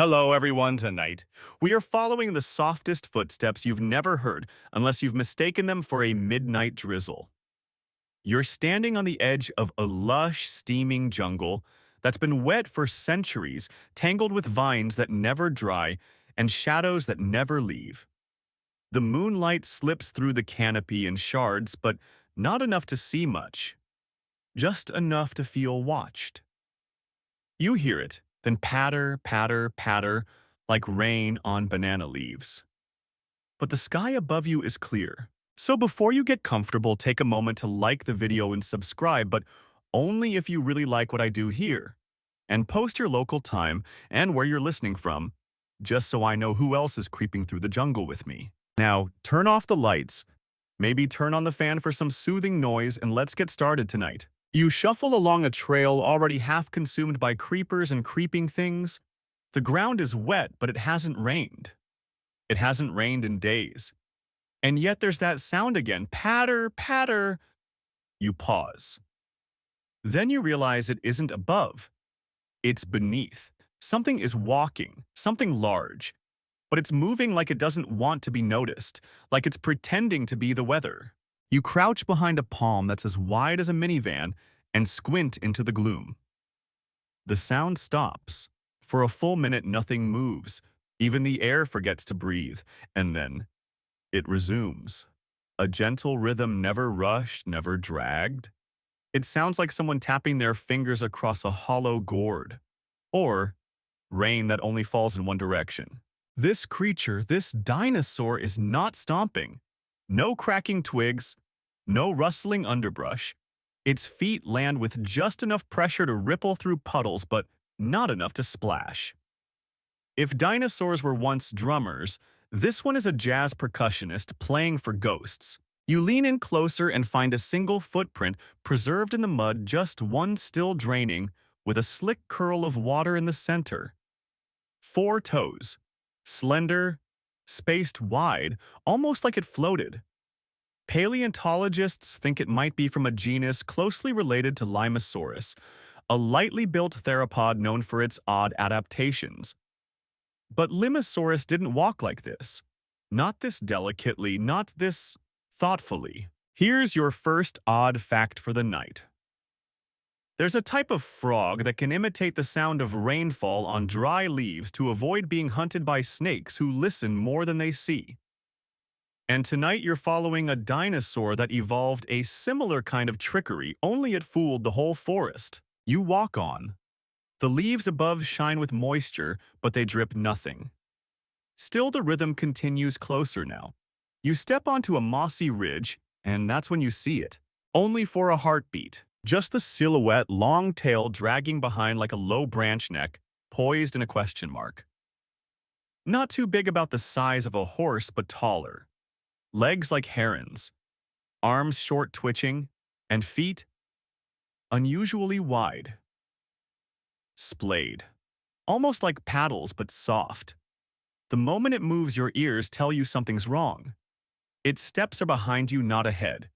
Hello, everyone. Tonight, we are following the softest footsteps you've never heard unless you've mistaken them for a midnight drizzle. You're standing on the edge of a lush, steaming jungle that's been wet for centuries, tangled with vines that never dry and shadows that never leave. The moonlight slips through the canopy in shards, but not enough to see much, just enough to feel watched. You hear it, then patter, patter, patter, like rain on banana leaves. But the sky above you is clear. So before you get comfortable, take a moment to like the video and subscribe, but only if you really like what I do here. And post your local time and where you're listening from, just so I know who else is creeping through the jungle with me. Now, turn off the lights, maybe turn on the fan for some soothing noise, and let's get started tonight. You shuffle along a trail already half consumed by creepers and creeping things. The ground is wet, but it hasn't rained. It hasn't rained in days. And yet there's that sound again, patter, patter. You pause. Then you realize it isn't above. It's beneath. Something is walking, something large. But it's moving like it doesn't want to be noticed, like it's pretending to be the weather. You crouch behind a palm that's as wide as a minivan and squint into the gloom. The sound stops. For a full minute, nothing moves. Even the air forgets to breathe. And then it resumes. A gentle rhythm never rushed, never dragged. It sounds like someone tapping their fingers across a hollow gourd. Or rain that only falls in one direction. This creature, this dinosaur, is not stomping. No cracking twigs, no rustling underbrush. Its feet land with just enough pressure to ripple through puddles, but not enough to splash. If dinosaurs were once drummers, this one is a jazz percussionist playing for ghosts. You lean in closer and find a single footprint preserved in the mud, just one still draining, with a slick curl of water in the center. 4 toes, slender, spaced wide, almost like it floated. Paleontologists think it might be from a genus closely related to Limosaurus, a lightly built theropod known for its odd adaptations. But Limosaurus didn't walk like this. Not this delicately, not this thoughtfully. Here's your first odd fact for the night. There's a type of frog that can imitate the sound of rainfall on dry leaves to avoid being hunted by snakes who listen more than they see. And tonight you're following a dinosaur that evolved a similar kind of trickery, only it fooled the whole forest. You walk on. The leaves above shine with moisture, but they drip nothing. Still, the rhythm continues closer now. You step onto a mossy ridge, and that's when you see it. Only for a heartbeat. Just the silhouette, long tail dragging behind like a low branch neck, poised in a question mark. Not too big about the size of a horse, but taller. Legs like herons, arms short twitching, and feet unusually wide. Splayed. Almost like paddles, but soft. The moment it moves, your ears tell you something's wrong. Its steps are behind you, not ahead.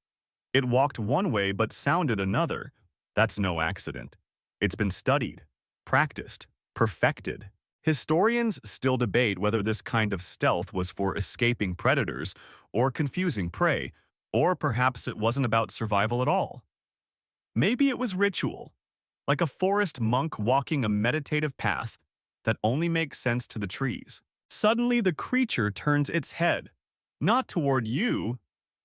It walked one way but sounded another. That's no accident. It's been studied, practiced, perfected. Historians still debate whether this kind of stealth was for escaping predators or confusing prey, or perhaps it wasn't about survival at all. Maybe it was ritual, like a forest monk walking a meditative path that only makes sense to the trees. Suddenly, the creature turns its head, not toward you,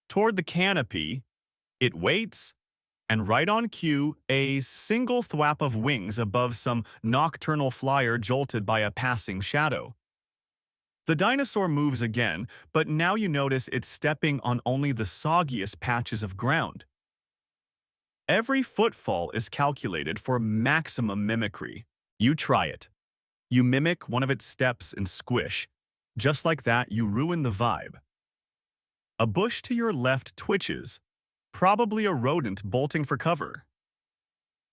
toward the canopy. It waits, and right on cue, a single thwap of wings above some nocturnal flyer jolted by a passing shadow. The dinosaur moves again, but now you notice it's stepping on only the soggiest patches of ground. Every footfall is calculated for maximum mimicry. You try it. You mimic one of its steps and squish. Just like that, you ruin the vibe. A bush to your left twitches. Probably a rodent bolting for cover.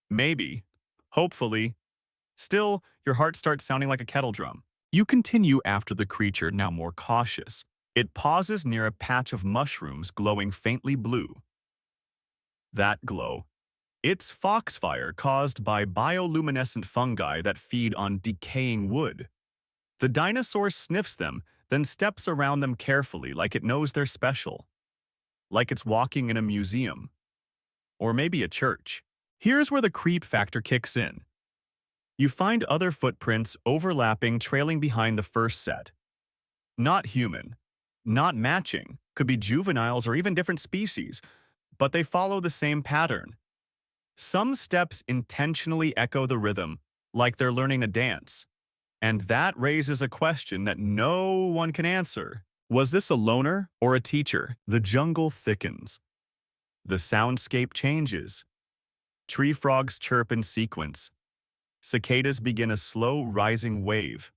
Maybe. Hopefully. Still, your heart starts sounding like a kettle drum. You continue after the creature, now more cautious. It pauses near a patch of mushrooms glowing faintly blue. That glow. It's foxfire caused by bioluminescent fungi that feed on decaying wood. The dinosaur sniffs them, then steps around them carefully like it knows they're special, like it's walking in a museum, or maybe a church. Here's where the creep factor kicks in. You find other footprints overlapping, trailing behind the first set. Not human, not matching, could be juveniles or even different species, but they follow the same pattern. Some steps intentionally echo the rhythm, like they're learning a dance. And that raises a question that no one can answer. Was this a loner or a teacher? The jungle thickens. The soundscape changes. Tree frogs chirp in sequence. Cicadas begin a slow rising wave.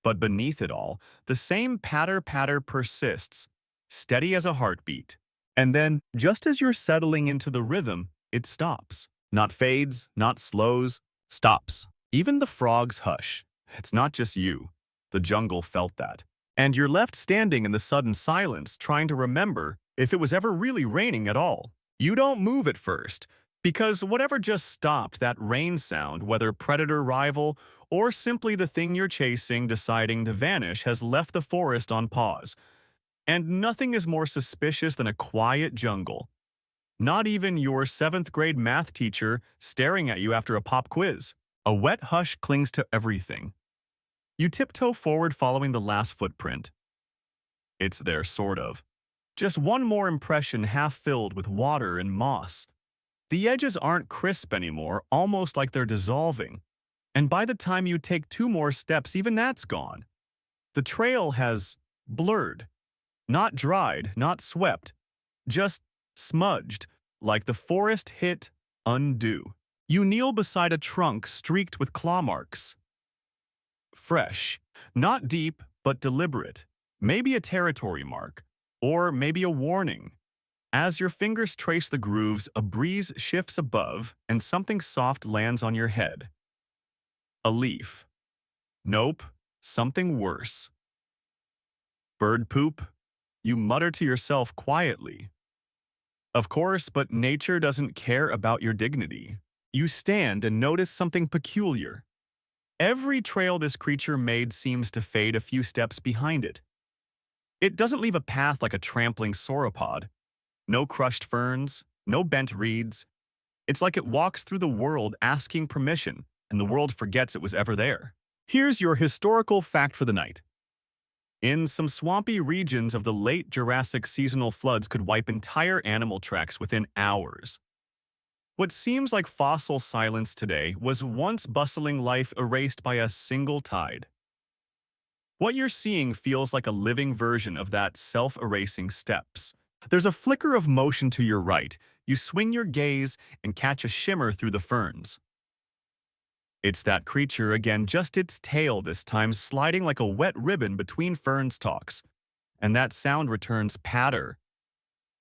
But beneath it all, the same patter-patter persists, steady as a heartbeat. And then, just as you're settling into the rhythm, it stops. Not fades, not slows, stops. Even the frogs hush. It's not just you. The jungle felt that. And you're left standing in the sudden silence, trying to remember if it was ever really raining at all. You don't move at first, because whatever just stopped that rain sound, whether predator rival or simply the thing you're chasing deciding to vanish, has left the forest on pause. And nothing is more suspicious than a quiet jungle. Not even your 7th grade math teacher staring at you after a pop quiz. A wet hush clings to everything. You tiptoe forward following the last footprint. It's there, sort of. Just one more impression half filled with water and moss. The edges aren't crisp anymore, almost like they're dissolving. And by the time you take 2 more steps, even that's gone. The trail has blurred. Not dried, not swept. Just smudged, like the forest hit undo. You kneel beside a trunk streaked with claw marks. Fresh. Not deep, but deliberate. Maybe a territory mark. Or maybe a warning. As your fingers trace the grooves, a breeze shifts above, and something soft lands on your head. A leaf. Nope, something worse. Bird poop? You mutter to yourself quietly. Of course, but nature doesn't care about your dignity. You stand and notice something peculiar. Every trail this creature made seems to fade a few steps behind it. It doesn't leave a path like a trampling sauropod. No crushed ferns, no bent reeds. It's like it walks through the world asking permission, and the world forgets it was ever there. Here's your historical fact for the night. In some swampy regions of the late Jurassic, seasonal floods could wipe entire animal tracks within hours. What seems like fossil silence today was once bustling life erased by a single tide. What you're seeing feels like a living version of that self-erasing steps. There's a flicker of motion to your right. You swing your gaze and catch a shimmer through the ferns. It's that creature again, just its tail this time sliding like a wet ribbon between fern stalks. And that sound returns patter,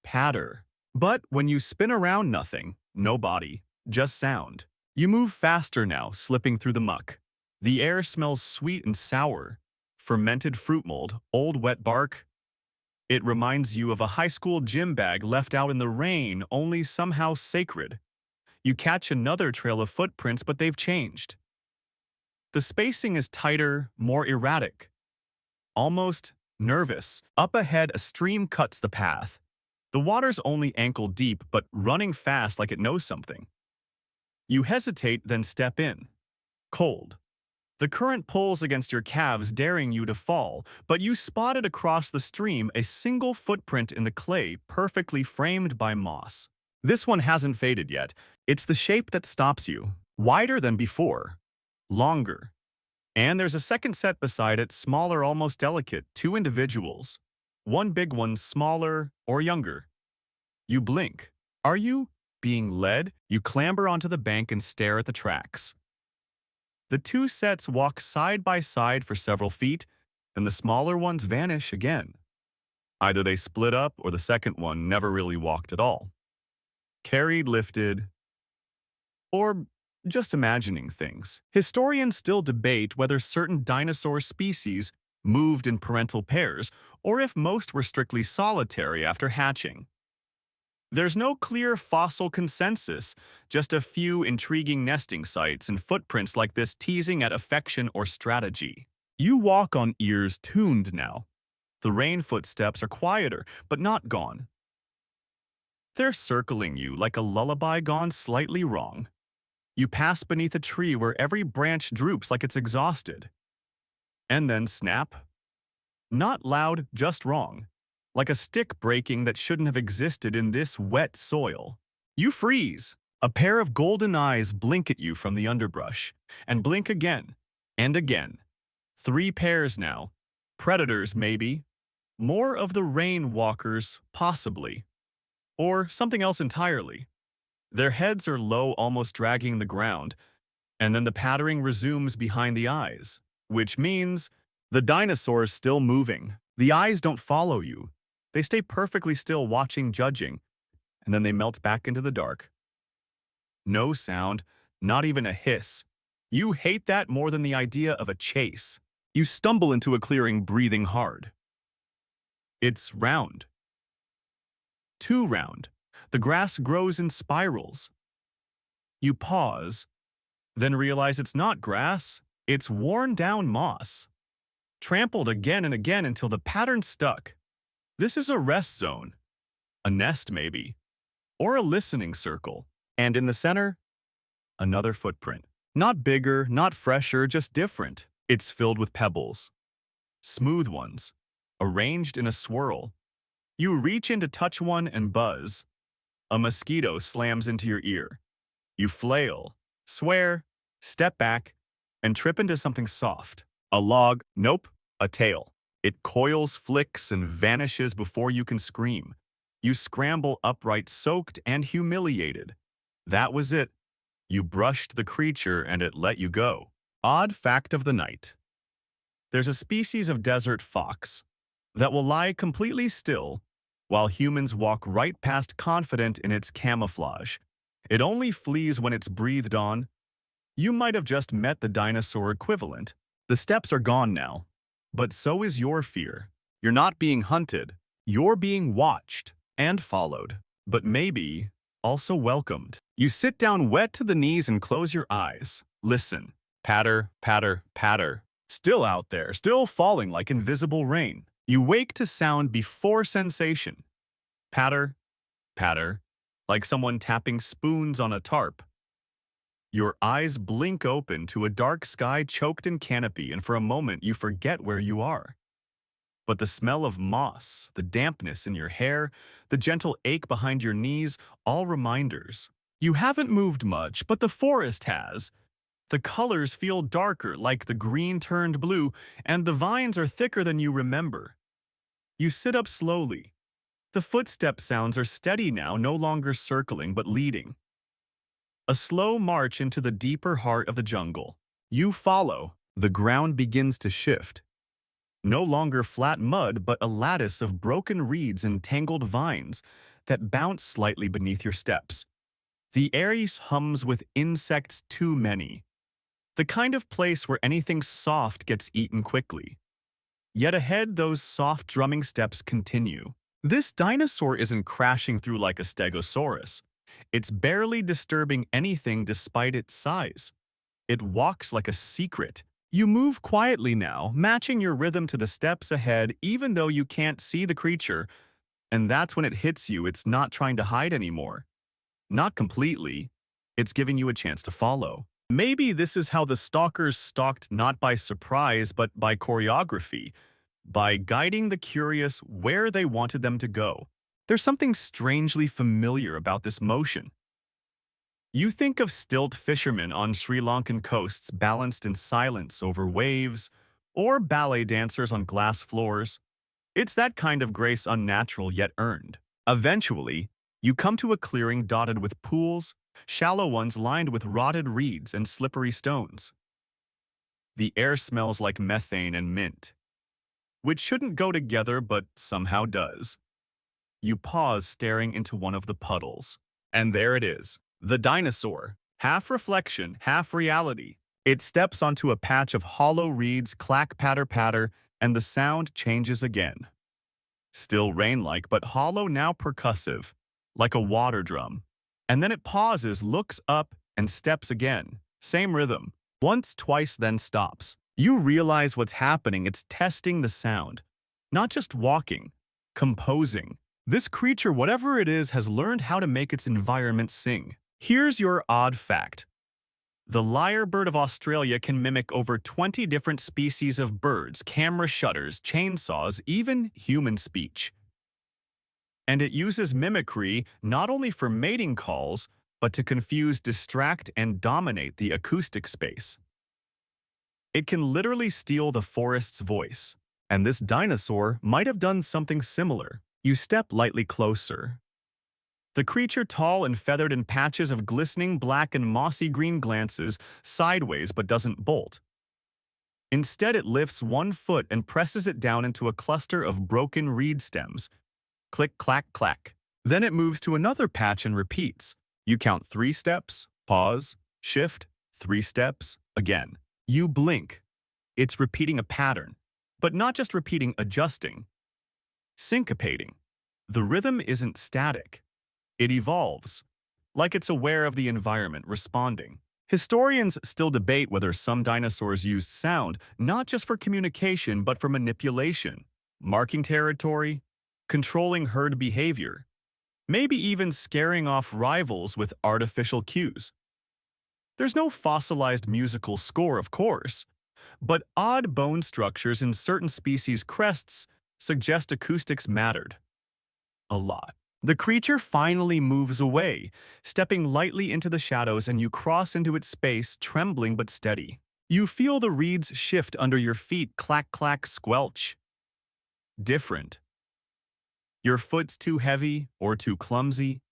patter. But when you spin around, nothing, no body, just sound. You move faster now, slipping through the muck. The air smells sweet and sour. Fermented fruit mold, old wet bark. It reminds you of a high school gym bag left out in the rain, only somehow sacred. You catch another trail of footprints, but they've changed. The spacing is tighter, more erratic. Almost nervous. Up ahead, a stream cuts the path. The water's only ankle deep, but running fast like it knows something. You hesitate, then step in. Cold. The current pulls against your calves, daring you to fall, but you spotted across the stream a single footprint in the clay, perfectly framed by moss. This one hasn't faded yet. It's the shape that stops you. Wider than before. Longer. And there's a second set beside it, smaller, almost delicate, 2 individuals. One big one, smaller or younger. You blink. Are you being led? You clamber onto the bank and stare at the tracks. The 2 sets walk side by side for several feet, then the smaller ones vanish again. Either they split up or the second one never really walked at all. Carried, lifted, or just imagining things. Historians still debate whether certain dinosaur species moved in parental pairs or if most were strictly solitary after hatching. There's no clear fossil consensus, just a few intriguing nesting sites and footprints like this teasing at affection or strategy. You walk on ears tuned now. The rain footsteps are quieter, but not gone. They're circling you like a lullaby gone slightly wrong. You pass beneath a tree where every branch droops like it's exhausted. And then snap. Not loud, just wrong. Like a stick breaking that shouldn't have existed in this wet soil. You freeze. A pair of golden eyes blink at you from the underbrush, and blink again, and again. 3 pairs now. Predators, maybe. More of the rain walkers, possibly. Or something else entirely. Their heads are low, almost dragging the ground, and then the pattering resumes behind the eyes, which means the dinosaur is still moving. The eyes don't follow you. They stay perfectly still, watching, judging, and then they melt back into the dark. No sound, not even a hiss. You hate that more than the idea of a chase. You stumble into a clearing, breathing hard. It's round. Too round. The grass grows in spirals. You pause, then realize it's not grass, it's worn-down moss. Trampled again and again until the pattern's stuck. This is a rest zone. A nest, maybe. Or a listening circle. And in the center, another footprint. Not bigger, not fresher, just different. It's filled with pebbles. Smooth ones, arranged in a swirl. You reach in to touch one and buzz. A mosquito slams into your ear. You flail, swear, step back, and trip into something soft. A log, nope, a tail. It coils, flicks, and vanishes before you can scream. You scramble upright, soaked and humiliated. That was it. You brushed the creature and it let you go. Odd fact of the night. There's a species of desert fox that will lie completely still while humans walk right past, confident in its camouflage. It only flees when it's breathed on. You might have just met the dinosaur equivalent. The steps are gone now, but so is your fear. You're not being hunted. You're being watched and followed, but maybe also welcomed. You sit down wet to the knees and close your eyes. Listen. Patter, patter, patter. Still out there, still falling like invisible rain. You wake to sound before sensation. Patter, patter, like someone tapping spoons on a tarp. Your eyes blink open to a dark sky choked in canopy, and for a moment you forget where you are. But the smell of moss, the dampness in your hair, the gentle ache behind your knees, all reminders. You haven't moved much, but the forest has. The colors feel darker, like the green turned blue, and the vines are thicker than you remember. You sit up slowly. The footstep sounds are steady now, no longer circling but leading. A slow march into the deeper heart of the jungle. You follow. The ground begins to shift. No longer flat mud, but a lattice of broken reeds and tangled vines that bounce slightly beneath your steps. The air hums with insects too many. The kind of place where anything soft gets eaten quickly. Yet ahead, those soft drumming steps continue. This dinosaur isn't crashing through like a stegosaurus. It's barely disturbing anything despite its size. It walks like a secret. You move quietly now, matching your rhythm to the steps ahead even though you can't see the creature. And that's when it hits you, it's not trying to hide anymore. Not completely. It's giving you a chance to follow. Maybe this is how the stalkers stalked, not by surprise, but by choreography, by guiding the curious where they wanted them to go. There's something strangely familiar about this motion. You think of stilt fishermen on Sri Lankan coasts balanced in silence over waves, or ballet dancers on glass floors. It's that kind of grace, unnatural yet earned. Eventually, you come to a clearing dotted with pools, shallow ones lined with rotted reeds and slippery stones. The air smells like methane and mint, which shouldn't go together but somehow does. You pause, staring into one of the puddles. And there it is, the dinosaur, half reflection, half reality. It steps onto a patch of hollow reeds, clack, patter, patter, and the sound changes again. Still rain-like, but hollow, now percussive, like a water drum. And then it pauses, looks up, and steps again. Same rhythm. Once, twice, then stops. You realize what's happening. It's testing the sound, not just walking, composing. This creature, whatever it is, has learned how to make its environment sing. Here's your odd fact. The lyrebird of Australia can mimic over 20 different species of birds, camera shutters, chainsaws, even human speech. And it uses mimicry not only for mating calls, but to confuse, distract, and dominate the acoustic space. It can literally steal the forest's voice. And this dinosaur might have done something similar. You step lightly closer. The creature, tall and feathered in patches of glistening black and mossy green, glances sideways but doesn't bolt. Instead, it lifts one foot and presses it down into a cluster of broken reed stems. Click, clack, clack. Then it moves to another patch and repeats. You count 3 steps, pause, shift, 3 steps, again. You blink. It's repeating a pattern, but not just repeating, adjusting. Syncopating. The rhythm isn't static. It evolves, like it's aware of the environment, responding. Historians still debate whether some dinosaurs used sound not just for communication but for manipulation, marking territory, controlling herd behavior, maybe even scaring off rivals with artificial cues. There's no fossilized musical score, of course, but odd bone structures in certain species' crests suggest acoustics mattered. A lot. The creature finally moves away, stepping lightly into the shadows, and you cross into its space, trembling but steady. You feel the reeds shift under your feet, clack, clack, squelch. Different. Your foot's too heavy or too clumsy.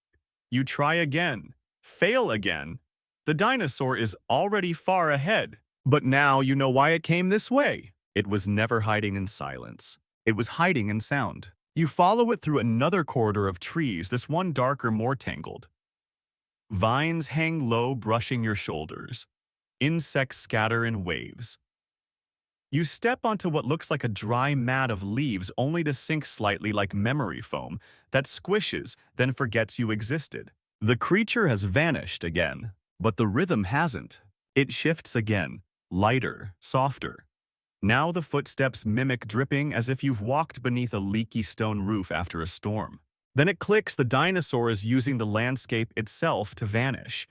You try again, fail again. The dinosaur is already far ahead. But now you know why it came this way. It was never hiding in silence. It was hiding in sound. You follow it through another corridor of trees, this one darker, more tangled. Vines hang low, brushing your shoulders. Insects scatter in waves. You step onto what looks like a dry mat of leaves, only to sink slightly like memory foam that squishes, then forgets you existed. The creature has vanished again, but the rhythm hasn't. It shifts again, lighter, softer. Now the footsteps mimic dripping, as if you've walked beneath a leaky stone roof after a storm. Then it clicks. The dinosaur is using the landscape itself to vanish.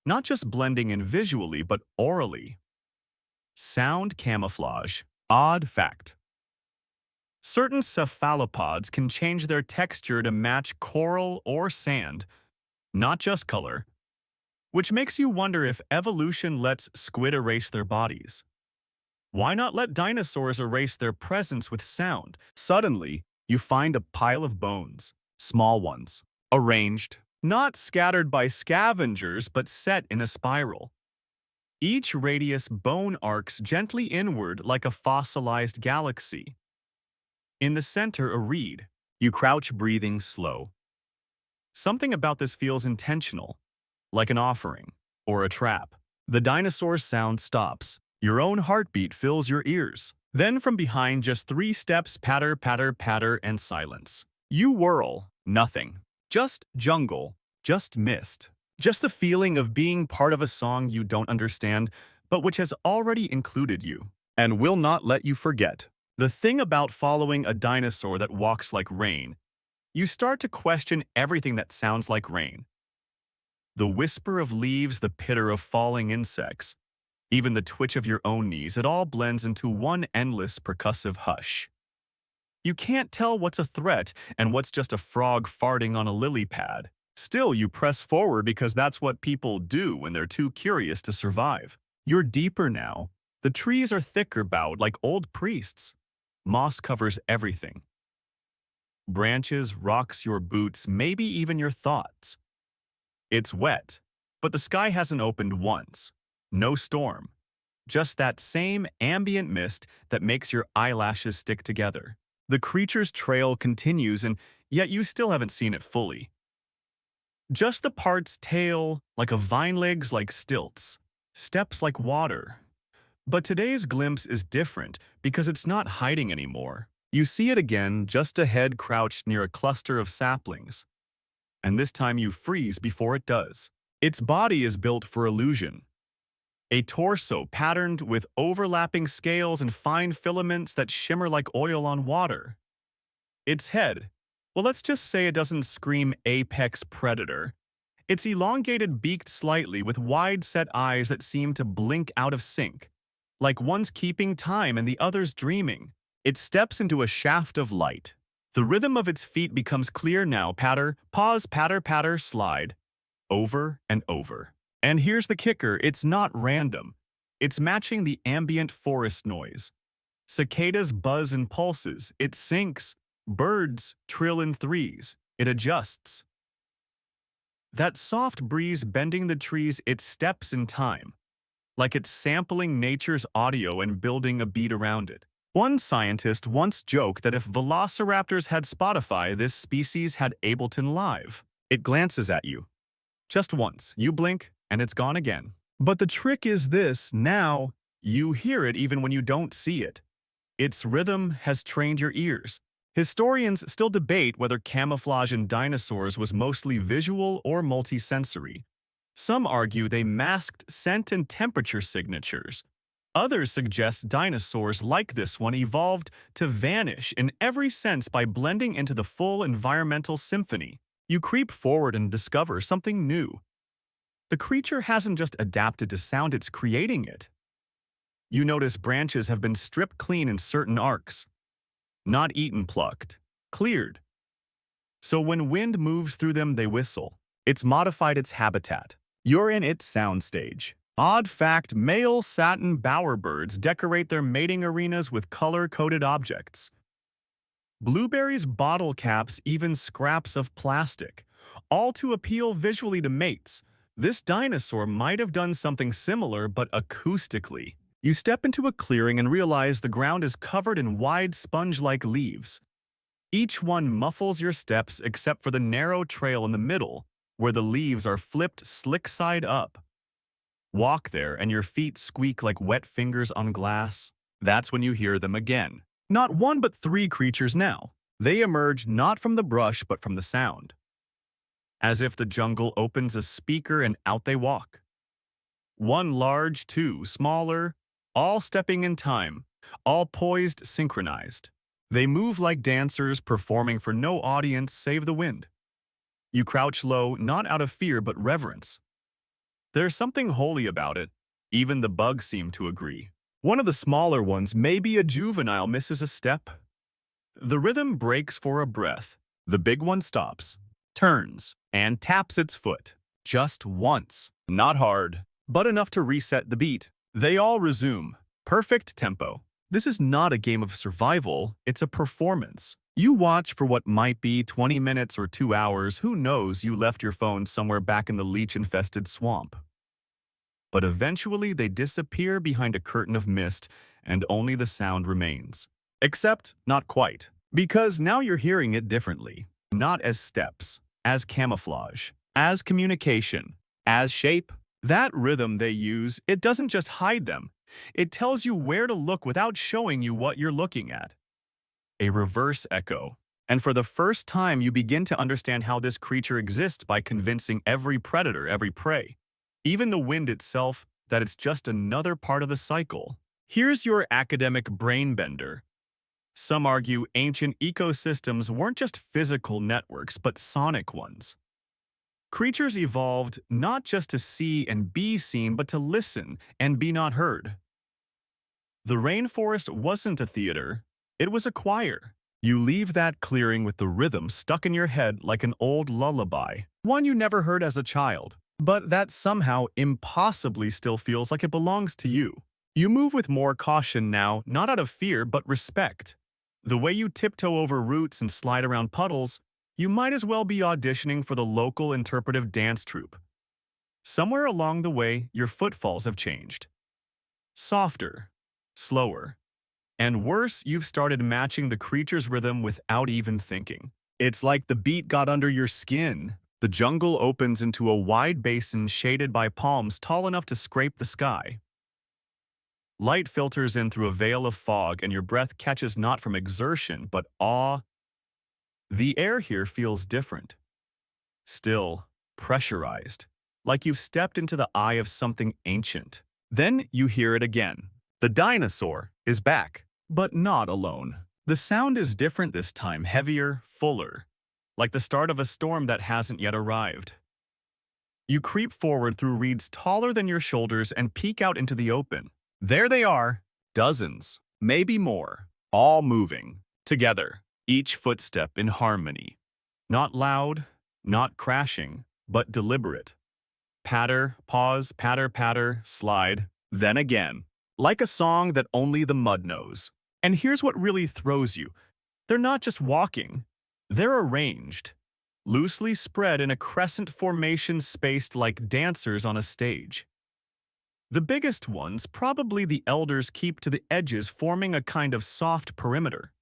Not just blending in visually, but aurally. Sound camouflage. Odd fact. Certain cephalopods can change their texture to match coral or sand, not just color, which makes you wonder if evolution lets squid erase their bodies. Why not let dinosaurs erase their presence with sound? Suddenly, you find a pile of bones, small ones, arranged, not scattered by scavengers, but set in a spiral. Each radius bone arcs gently inward like a fossilized galaxy. In the center, a reed. You crouch, breathing slow. Something about this feels intentional, like an offering or a trap. The dinosaur's sound stops. Your own heartbeat fills your ears. Then from behind, just 3 steps, patter, patter, patter, and silence. You whirl. Nothing. Just jungle. Just mist. Just the feeling of being part of a song you don't understand, but which has already included you and will not let you forget. The thing about following a dinosaur that walks like rain, you start to question everything that sounds like rain. The whisper of leaves, the pitter of falling insects, even the twitch of your own knees, it all blends into one endless percussive hush. You can't tell what's a threat and what's just a frog farting on a lily pad. Still, you press forward because that's what people do when they're too curious to survive. You're deeper now. The trees are thicker bowed like old priests. Moss covers everything. Branches, rocks, your boots, maybe even your thoughts. It's wet, but the sky hasn't opened once. No storm. Just that same ambient mist that makes your eyelashes stick together. The creature's trail continues, and yet you still haven't seen it fully. Just the part's tail, like a vine, legs like stilts, steps like water. But today's glimpse is different because it's not hiding anymore. You see it again, just ahead, crouched near a cluster of saplings. And this time you freeze before it does. Its body is built for illusion. A torso patterned with overlapping scales and fine filaments that shimmer like oil on water. Its head, well, let's just say it doesn't scream apex predator. It's elongated, beaked slightly with wide-set eyes that seem to blink out of sync, like one's keeping time and the other's dreaming. It steps into a shaft of light. The rhythm of its feet becomes clear now. Patter, pause, patter, patter, slide. Over and over. And here's the kicker, it's not random. It's matching the ambient forest noise. Cicadas buzz in pulses. It syncs. Birds trill in threes. It adjusts. That soft breeze bending the trees, it steps in time, like it's sampling nature's audio and building a beat around it. One scientist once joked that if velociraptors had Spotify, this species had Ableton Live. It glances at you. Just once, you blink, and it's gone again. But the trick is this, now, you hear it even when you don't see it. Its rhythm has trained your ears. Historians still debate whether camouflage in dinosaurs was mostly visual or multisensory. Some argue they masked scent and temperature signatures. Others suggest dinosaurs like this one evolved to vanish in every sense by blending into the full environmental symphony. You creep forward and discover something new. The creature hasn't just adapted to sound, it's creating it. You notice branches have been stripped clean in certain arcs. Not eaten, plucked, cleared. So when wind moves through them, they whistle. It's modified its habitat. You're in its soundstage. Odd fact, male satin bowerbirds decorate their mating arenas with color-coded objects. Blueberries, bottle caps, even scraps of plastic, all to appeal visually to mates. This dinosaur might have done something similar, but acoustically. You step into a clearing and realize the ground is covered in wide sponge-like leaves. Each one muffles your steps except for the narrow trail in the middle, where the leaves are flipped slick side up. Walk there and your feet squeak like wet fingers on glass. That's when you hear them again. Not one but three creatures now. They emerge not from the brush but from the sound. As if the jungle opens a speaker and out they walk. One large, two smaller, all stepping in time, all poised, synchronized. They move like dancers performing for no audience save the wind. You crouch low, not out of fear but reverence. There's something holy about it. Even the bugs seem to agree. One of the smaller ones, maybe a juvenile, misses a step. The rhythm breaks for a breath. The big one stops, turns, and taps its foot. Just once. Not hard, but enough to reset the beat. They all resume. Perfect tempo. This is not a game of survival, it's a performance. You watch for what might be 20 minutes or 2 hours. Who knows, you left your phone somewhere back in the leech-infested swamp. But eventually they disappear behind a curtain of mist and only the sound remains. Except not quite. Because now you're hearing it differently. Not as steps, as camouflage, as communication, as shape. That rhythm they use, it doesn't just hide them. It tells you where to look without showing you what you're looking at. A reverse echo. And for the first time, you begin to understand how this creature exists by convincing every predator, every prey, even the wind itself, that it's just another part of the cycle. Here's your academic brain bender. Some argue ancient ecosystems weren't just physical networks, but sonic ones. Creatures evolved not just to see and be seen, but to listen and be not heard. The rainforest wasn't a theater, it was a choir. You leave that clearing with the rhythm stuck in your head like an old lullaby, one you never heard as a child, but that somehow impossibly still feels like it belongs to you. You move with more caution now, not out of fear, but respect. The way you tiptoe over roots and slide around puddles, you might as well be auditioning for the local interpretive dance troupe. Somewhere along the way, your footfalls have changed. Softer, slower, and worse, you've started matching the creature's rhythm without even thinking. It's like the beat got under your skin. The jungle opens into a wide basin shaded by palms tall enough to scrape the sky. Light filters in through a veil of fog, and your breath catches not from exertion, but awe. The air here feels different. Still, pressurized, like you've stepped into the eye of something ancient. Then you hear it again. The dinosaur is back, but not alone. The sound is different this time, heavier, fuller, like the start of a storm that hasn't yet arrived. You creep forward through reeds taller than your shoulders and peek out into the open. There they are, dozens, maybe more, all moving, together, each footstep in harmony. Not loud, not crashing, but deliberate. Patter, pause, patter, patter, slide, then again, like a song that only the mud knows. And here's what really throws you. They're not just walking, they're arranged, loosely spread in a crescent formation spaced like dancers on a stage. The biggest ones, probably the elders, keep to the edges, forming a kind of soft perimeter.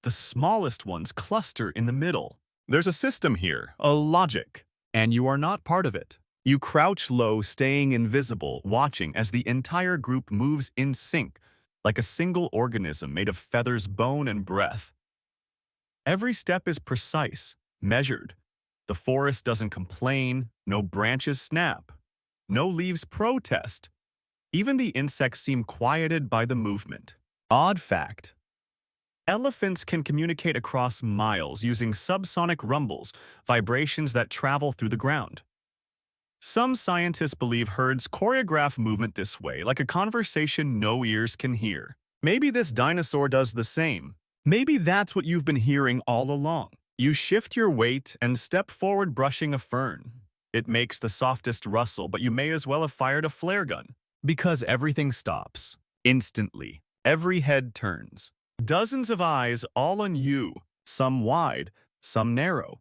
The smallest ones cluster in the middle. There's a system here, a logic, and you are not part of it. You crouch low, staying invisible, watching as the entire group moves in sync, like a single organism made of feathers, bone, and breath. Every step is precise, measured. The forest doesn't complain, no branches snap, no leaves protest. Even the insects seem quieted by the movement. Odd fact: elephants can communicate across miles using subsonic rumbles, vibrations that travel through the ground. Some scientists believe herds choreograph movement this way, like a conversation no ears can hear. Maybe this dinosaur does the same. Maybe that's what you've been hearing all along. You shift your weight and step forward, brushing a fern. It makes the softest rustle, but you may as well have fired a flare gun. Because everything stops. Instantly. Every head turns. Dozens of eyes all on you, some wide, some narrow.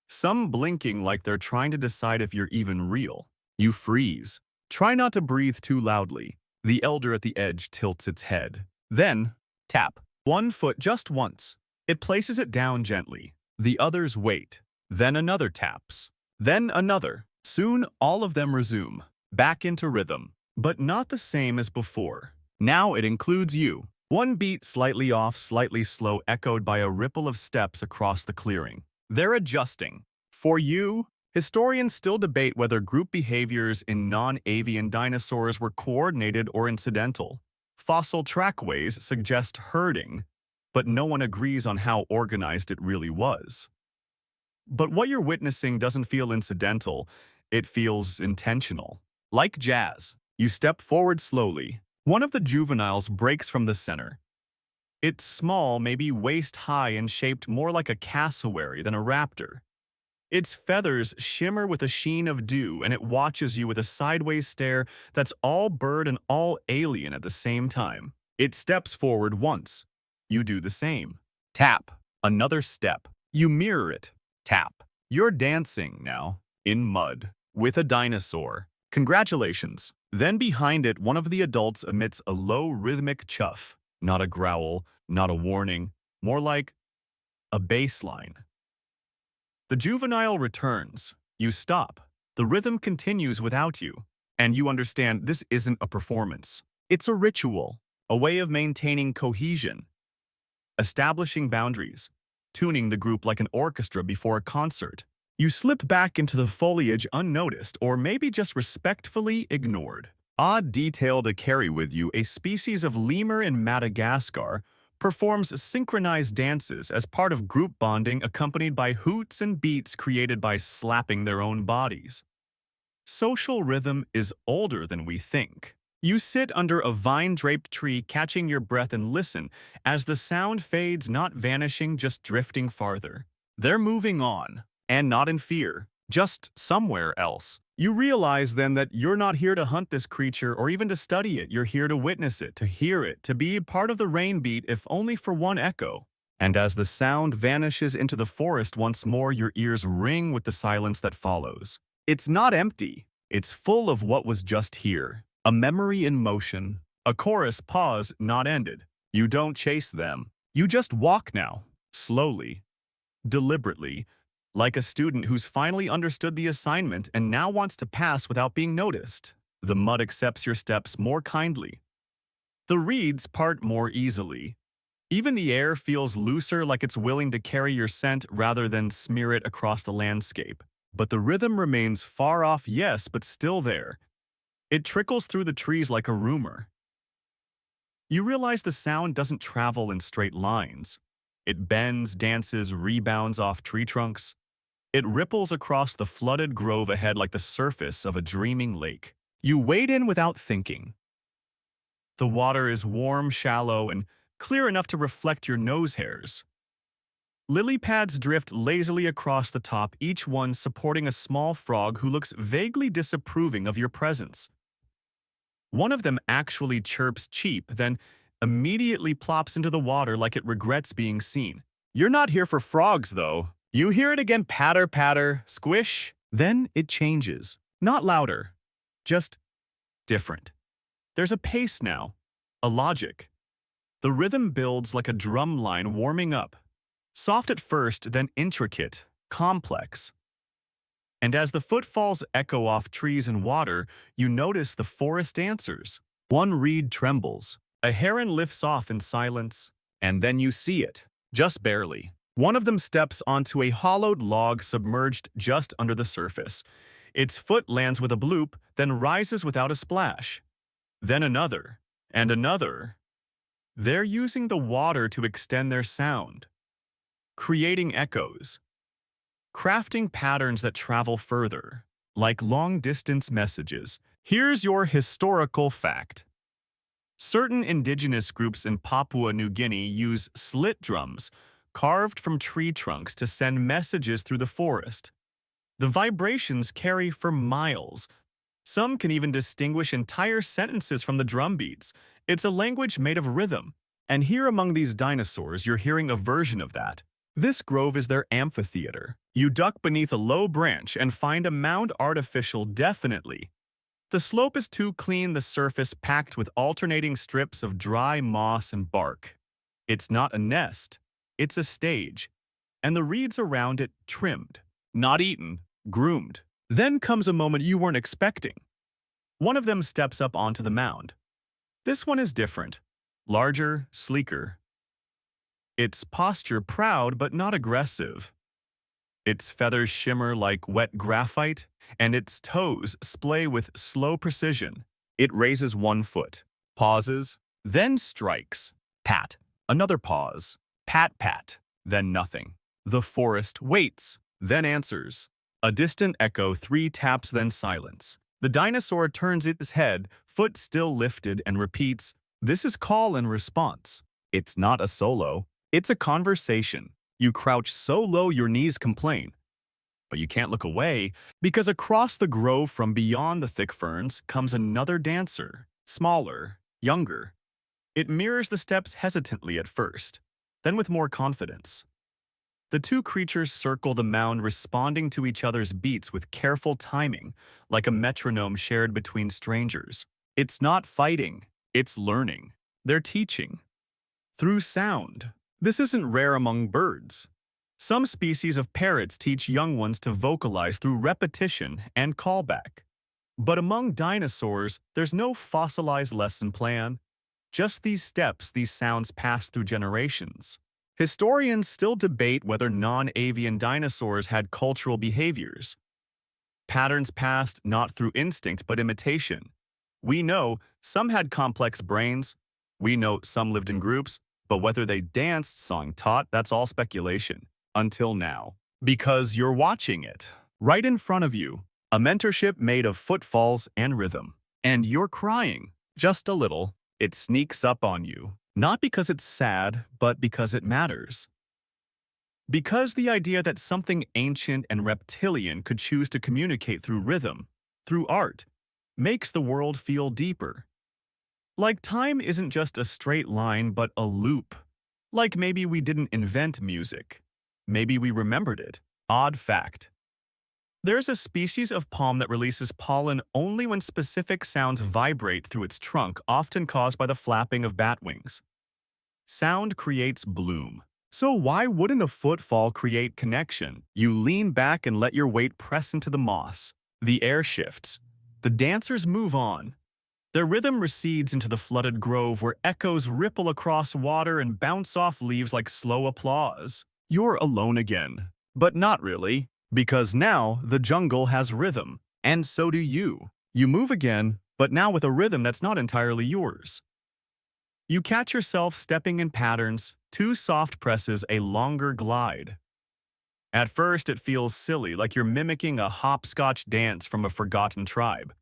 Some blinking like they're trying to decide if you're even real. You freeze. Try not to breathe too loudly. The elder at the edge tilts its head. Then, tap. One foot just once. It places it down gently. The others wait. Then another taps. Then another. Soon all of them resume. Back into rhythm. But not the same as before. Now it includes you. One beat slightly off, slightly slow, echoed by a ripple of steps across the clearing. They're adjusting. For you, historians still debate whether group behaviors in non-avian dinosaurs were coordinated or incidental. Fossil trackways suggest herding, but no one agrees on how organized it really was. But what you're witnessing doesn't feel incidental, it feels intentional. Like jazz, you step forward slowly. One of the juveniles breaks from the center. It's small, maybe waist-high, and shaped more like a cassowary than a raptor. Its feathers shimmer with a sheen of dew, and it watches you with a sideways stare that's all bird and all alien at the same time. It steps forward once. You do the same. Tap. Another step. You mirror it. Tap. You're dancing now, in mud, with a dinosaur. Congratulations. Then behind it, one of the adults emits a low rhythmic chuff. Not a growl, not a warning, more like a bass line. The juvenile returns. You stop. The rhythm continues without you. And you understand this isn't a performance. It's a ritual, a way of maintaining cohesion, establishing boundaries, tuning the group like an orchestra before a concert. You slip back into the foliage unnoticed, or maybe just respectfully ignored. Odd detail to carry with you: a species of lemur in Madagascar performs synchronized dances as part of group bonding, accompanied by hoots and beats created by slapping their own bodies. Social rhythm is older than we think. You sit under a vine-draped tree, catching your breath, and listen as the sound fades, not vanishing, just drifting farther. They're moving on, and not in fear, just somewhere else. You realize then that you're not here to hunt this creature or even to study it. You're here to witness it, to hear it, to be part of the rainbeat, if only for one echo. And as the sound vanishes into the forest once more, your ears ring with the silence that follows. It's not empty. It's full of what was just here. A memory in motion. A chorus pause, not ended. You don't chase them. You just walk now, slowly, deliberately, like a student who's finally understood the assignment and now wants to pass without being noticed. The mud accepts your steps more kindly. The reeds part more easily. Even the air feels looser, like it's willing to carry your scent rather than smear it across the landscape. But the rhythm remains far off, yes, but still there. It trickles through the trees like a rumor. You realize the sound doesn't travel in straight lines. It bends, dances, rebounds off tree trunks. It ripples across the flooded grove ahead like the surface of a dreaming lake. You wade in without thinking. The water is warm, shallow, and clear enough to reflect your nose hairs. Lily pads drift lazily across the top, each one supporting a small frog who looks vaguely disapproving of your presence. One of them actually chirps cheep, then immediately plops into the water like it regrets being seen. You're not here for frogs, though. You hear it again, patter, patter, squish. Then it changes. Not louder, just different. There's a pace now, a logic. The rhythm builds like a drum line warming up. Soft at first, then intricate, complex. And as the footfalls echo off trees and water, you notice the forest answers. One reed trembles. A heron lifts off in silence, and then you see it, just barely. One of them steps onto a hollowed log submerged just under the surface. Its foot lands with a bloop, then rises without a splash. Then another, and another. They're using the water to extend their sound, creating echoes, crafting patterns that travel further, like long-distance messages. Here's your historical fact. Certain indigenous groups in Papua New Guinea use slit drums, carved from tree trunks, to send messages through the forest. The vibrations carry for miles. Some can even distinguish entire sentences from the drum beats. It's a language made of rhythm. And here among these dinosaurs, you're hearing a version of that. This grove is their amphitheater. You duck beneath a low branch and find a mound artificial, definitely. The slope is too clean, the surface packed with alternating strips of dry moss and bark. It's not a nest, it's a stage, and the reeds around it trimmed, not eaten, groomed. Then comes a moment you weren't expecting. One of them steps up onto the mound. This one is different, larger, sleeker. Its posture proud but not aggressive. Its feathers shimmer like wet graphite, and its toes splay with slow precision. It raises one foot, pauses, then strikes. Pat. Another pause. Pat, pat. Then nothing. The forest waits, then answers. A distant echo, 3 taps, then silence. The dinosaur turns its head, foot still lifted, and repeats, "This is call and response." It's not a solo. It's a conversation. You crouch so low your knees complain. But you can't look away, because across the grove from beyond the thick ferns comes another dancer, smaller, younger. It mirrors the steps hesitantly at first, then with more confidence. The two creatures circle the mound, responding to each other's beats with careful timing, like a metronome shared between strangers. It's not fighting, it's learning. They're teaching. Through sound. This isn't rare among birds. Some species of parrots teach young ones to vocalize through repetition and callback. But among dinosaurs, there's no fossilized lesson plan. Just these steps, these sounds pass through generations. Historians still debate whether non-avian dinosaurs had cultural behaviors. Patterns passed not through instinct but imitation. We know some had complex brains. We know some lived in groups. But whether they danced, sung, taught, that's all speculation. Until now. Because you're watching it. Right in front of you. A mentorship made of footfalls and rhythm. And you're crying. Just a little. It sneaks up on you. Not because it's sad, but because it matters. Because the idea that something ancient and reptilian could choose to communicate through rhythm, through art, makes the world feel deeper. Like time isn't just a straight line, but a loop. Like maybe we didn't invent music. Maybe we remembered it. Odd fact. There's a species of palm that releases pollen only when specific sounds vibrate through its trunk, often caused by the flapping of bat wings. Sound creates bloom. So why wouldn't a footfall create connection? You lean back and let your weight press into the moss. The air shifts. The dancers move on. Their rhythm recedes into the flooded grove where echoes ripple across water and bounce off leaves like slow applause. You're alone again. But not really, because now the jungle has rhythm, and so do you. You move again, but now with a rhythm that's not entirely yours. You catch yourself stepping in patterns, 2 soft presses, a longer glide. At first, it feels silly, like you're mimicking a hopscotch dance from a forgotten tribe.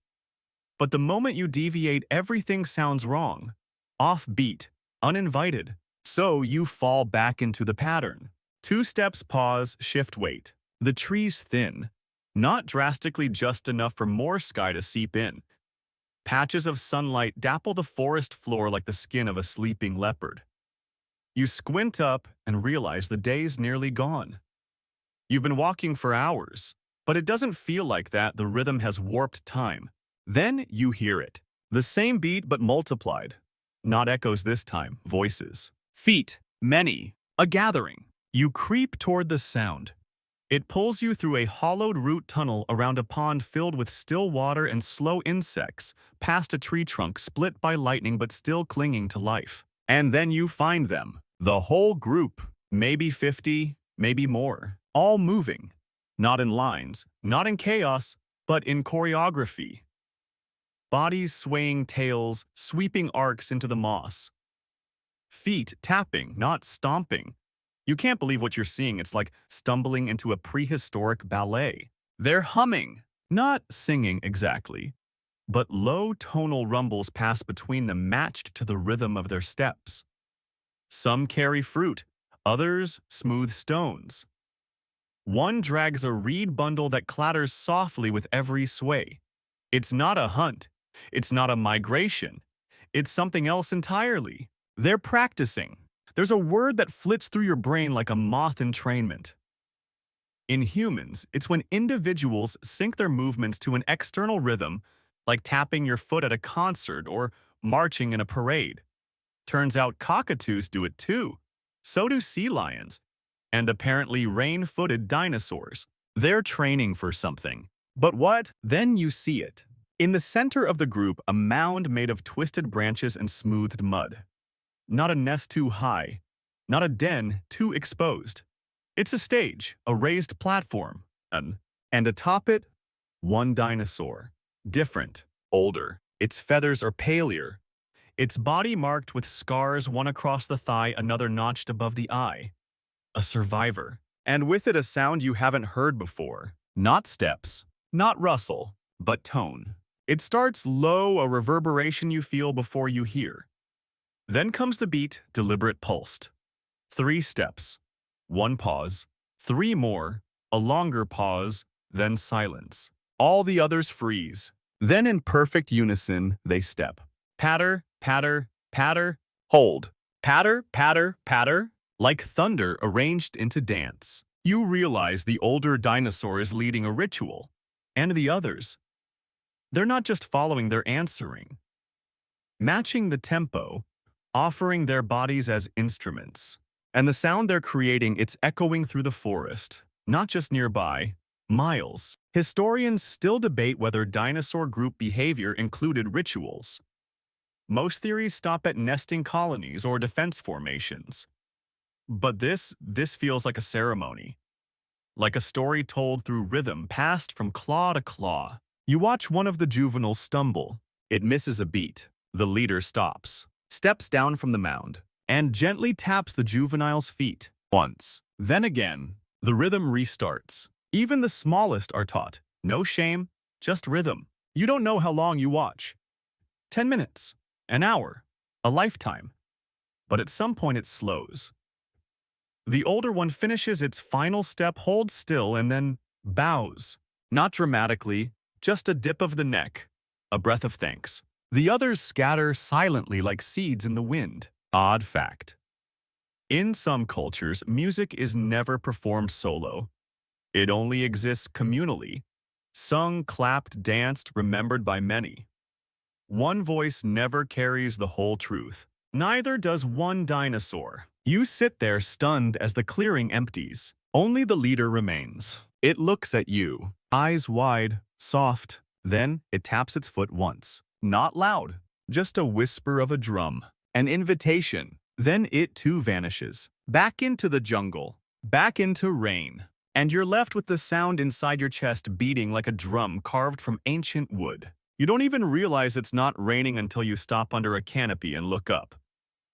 But the moment you deviate, everything sounds wrong. Offbeat, uninvited. So you fall back into the pattern. 2 steps, pause, shift weight. The trees thin. Not drastically, just enough for more sky to seep in. Patches of sunlight dapple the forest floor like the skin of a sleeping leopard. You squint up and realize the day's nearly gone. You've been walking for hours, but it doesn't feel like that. The rhythm has warped time. Then you hear it. The same beat but multiplied. Not echoes this time, voices. Feet, many, a gathering. You creep toward the sound. It pulls you through a hollowed root tunnel around a pond filled with still water and slow insects, past a tree trunk split by lightning but still clinging to life. And then you find them. The whole group, maybe 50, maybe more, all moving. Not in lines, not in chaos, but in choreography. Bodies swaying, tails sweeping arcs into the moss. Feet tapping, not stomping. You can't believe what you're seeing. It's like stumbling into a prehistoric ballet. They're humming, not singing exactly, but low tonal rumbles pass between them, matched to the rhythm of their steps. Some carry fruit, others smooth stones. One drags a reed bundle that clatters softly with every sway. It's not a hunt. It's not a migration. It's something else entirely. They're practicing. There's a word that flits through your brain like a moth entrainment. In humans, it's when individuals sync their movements to an external rhythm, like tapping your foot at a concert or marching in a parade. Turns out cockatoos do it too. So do sea lions. And apparently rain-footed dinosaurs. They're training for something. But what? Then you see it. In the center of the group, a mound made of twisted branches and smoothed mud. Not a nest too high, not a den too exposed. It's a stage, a raised platform, and atop it, one dinosaur. Different, older. Its feathers are paler. Its body marked with scars, one across the thigh, another notched above the eye. A survivor. And with it a sound you haven't heard before. Not steps, not rustle, but tone. It starts low, a reverberation you feel before you hear. Then comes the beat, deliberate, pulsed. 3 steps. 1 pause. 3 more. A longer pause. Then silence. All the others freeze. Then in perfect unison, they step. Patter, patter, patter. Hold. Patter, patter, patter. Like thunder arranged into dance. You realize the older dinosaur is leading a ritual. And the others. They're not just following, they're answering. Matching the tempo, offering their bodies as instruments. And the sound they're creating, it's echoing through the forest, not just nearby, miles. Historians still debate whether dinosaur group behavior included rituals. Most theories stop at nesting colonies or defense formations. But this feels like a ceremony. Like a story told through rhythm, passed from claw to claw. You watch one of the juveniles stumble. It misses a beat. The leader stops, steps down from the mound, and gently taps the juvenile's feet. Once. Then again. The rhythm restarts. Even the smallest are taught. No shame, just rhythm. You don't know how long you watch. 10 minutes, an hour, a lifetime. But at some point it slows. The older one finishes its final step, holds still, and then bows. Not dramatically, just a dip of the neck, a breath of thanks. The others scatter silently like seeds in the wind. Odd fact. In some cultures, music is never performed solo. It only exists communally. Sung, clapped, danced, remembered by many. One voice never carries the whole truth. Neither does one dinosaur. You sit there stunned as the clearing empties. Only the leader remains. It looks at you, eyes wide, soft. Then it taps its foot once. Not loud, just a whisper of a drum. An invitation. Then it too vanishes. Back into the jungle. Back into rain. And you're left with the sound inside your chest beating like a drum carved from ancient wood. You don't even realize it's not raining until you stop under a canopy and look up.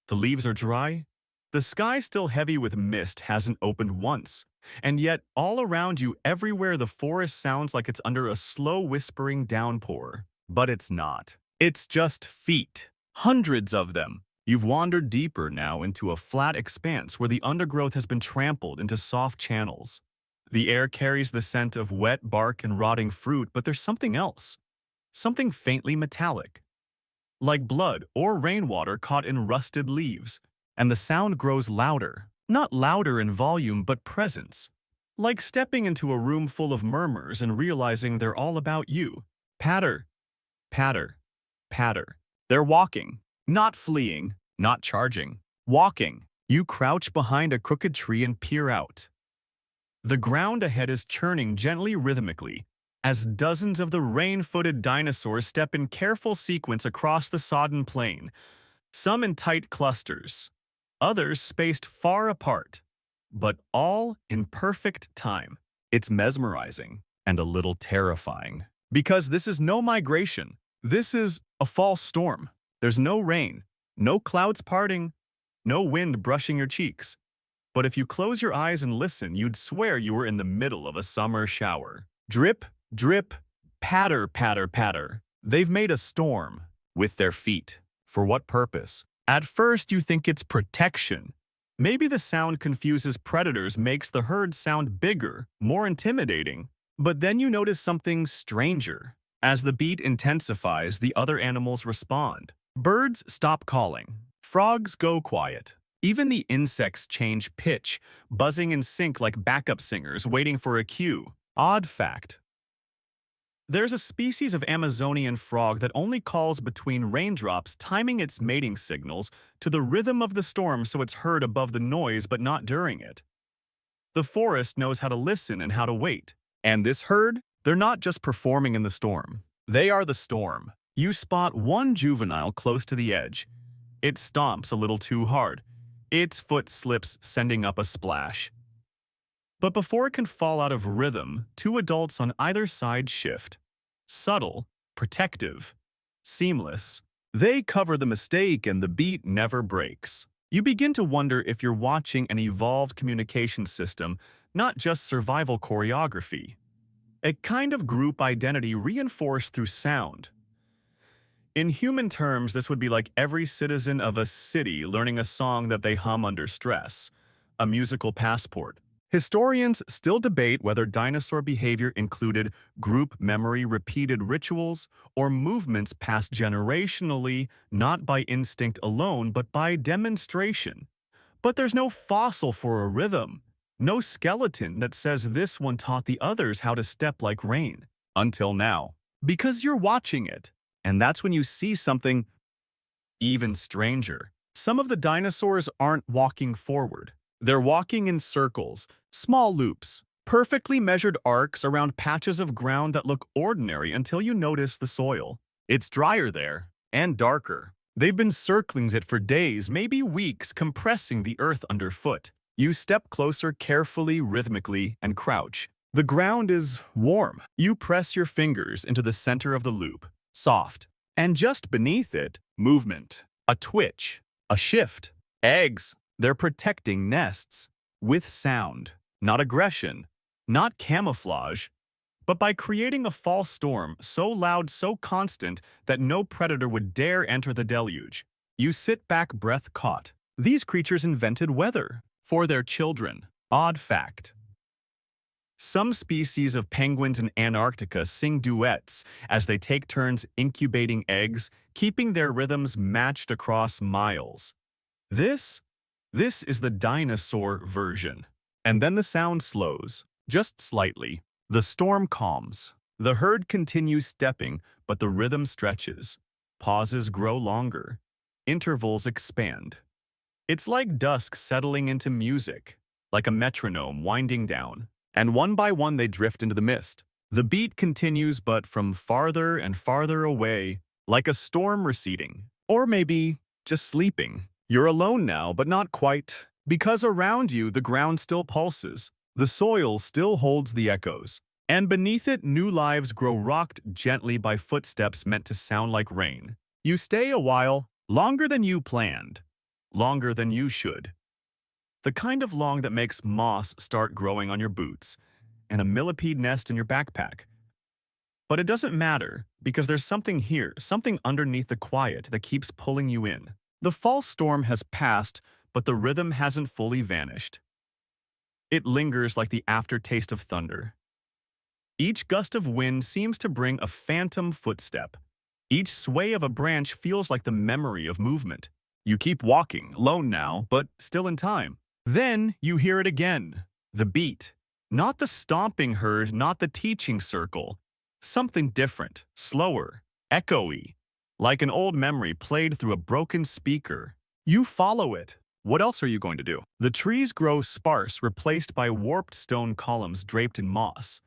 The leaves are dry. The sky still heavy with mist hasn't opened once. And yet, all around you, everywhere the forest sounds like it's under a slow whispering downpour. But it's not. It's just feet. Hundreds of them. You've wandered deeper now into a flat expanse where the undergrowth has been trampled into soft channels. The air carries the scent of wet bark and rotting fruit, but there's something else. Something faintly metallic. Like blood or rainwater caught in rusted leaves. And the sound grows louder. Not louder in volume, but presence. Like stepping into a room full of murmurs and realizing they're all about you. Patter, patter, patter. They're walking, not fleeing, not charging. Walking. You crouch behind a crooked tree and peer out. The ground ahead is churning gently rhythmically, as dozens of the rain-footed dinosaurs step in careful sequence across the sodden plain, some in tight clusters, others spaced far apart, but all in perfect time. It's mesmerizing and a little terrifying, because this is no migration. This is a false storm. There's no rain, no clouds parting, no wind brushing your cheeks. But if you close your eyes and listen, you'd swear you were in the middle of a summer shower. Drip, drip, patter, patter, patter. They've made a storm with their feet. For what purpose? At first, you think it's protection. Maybe the sound confuses predators, makes the herd sound bigger, more intimidating. But then you notice something stranger. As the beat intensifies, the other animals respond. Birds stop calling. Frogs go quiet. Even the insects change pitch, buzzing in sync like backup singers waiting for a cue. Odd fact. There's a species of Amazonian frog that only calls between raindrops, timing its mating signals to the rhythm of the storm so it's heard above the noise but not during it. The forest knows how to listen and how to wait. And this herd, they're not just performing in the storm. They are the storm. You spot one juvenile close to the edge. It stomps a little too hard. Its foot slips, sending up a splash. But before it can fall out of rhythm, two adults on either side shift. Subtle, protective, seamless. They cover the mistake and the beat never breaks. You begin to wonder if you're watching an evolved communication system, not just survival choreography. A kind of group identity reinforced through sound. In human terms, this would be like every citizen of a city learning a song that they hum under stress, a musical passport. Historians still debate whether dinosaur behavior included group memory, repeated rituals, or movements passed generationally, not by instinct alone, but by demonstration. But there's no fossil for a rhythm, no skeleton that says this one taught the others how to step like rain. Until now. Because you're watching it. And that's when you see something even stranger. Some of the dinosaurs aren't walking forward. They're walking in circles, small loops, perfectly measured arcs around patches of ground that look ordinary until you notice the soil. It's drier there, and darker. They've been circling it for days, maybe weeks, compressing the earth underfoot. You step closer carefully, rhythmically, and crouch. The ground is warm. You press your fingers into the center of the loop. Soft. And just beneath it, movement. A twitch. A shift. Eggs. They're protecting nests. With sound. Not aggression. Not camouflage. But by creating a false storm so loud, so constant, that no predator would dare enter the deluge. You sit back, breath caught. These creatures invented weather. For their children. Odd fact. Some species of penguins in Antarctica sing duets as they take turns incubating eggs, keeping their rhythms matched across miles. This is the dinosaur version. And then the sound slows, just slightly. The storm calms. The herd continues stepping, but the rhythm stretches. Pauses grow longer. Intervals expand. It's like dusk settling into music, like a metronome winding down. And one by one they drift into the mist. The beat continues, but from farther and farther away, like a storm receding. Or maybe just sleeping. You're alone now, but not quite. Because around you, the ground still pulses. The soil still holds the echoes. And beneath it, new lives grow rocked gently by footsteps meant to sound like rain. You stay a while, longer than you planned, longer than you should. The kind of long that makes moss start growing on your boots and a millipede nest in your backpack. But it doesn't matter, because there's something here, something underneath the quiet that keeps pulling you in. The fall storm has passed, but the rhythm hasn't fully vanished. It lingers like the aftertaste of thunder. Each gust of wind seems to bring a phantom footstep. Each sway of a branch feels like the memory of movement. You keep walking, alone now, but still in time. Then you hear it again. The beat. Not the stomping herd, not the teaching circle. Something different, slower, echoey, like an old memory played through a broken speaker. You follow it. What else are you going to do? The trees grow sparse, replaced by warped stone columns draped in moss.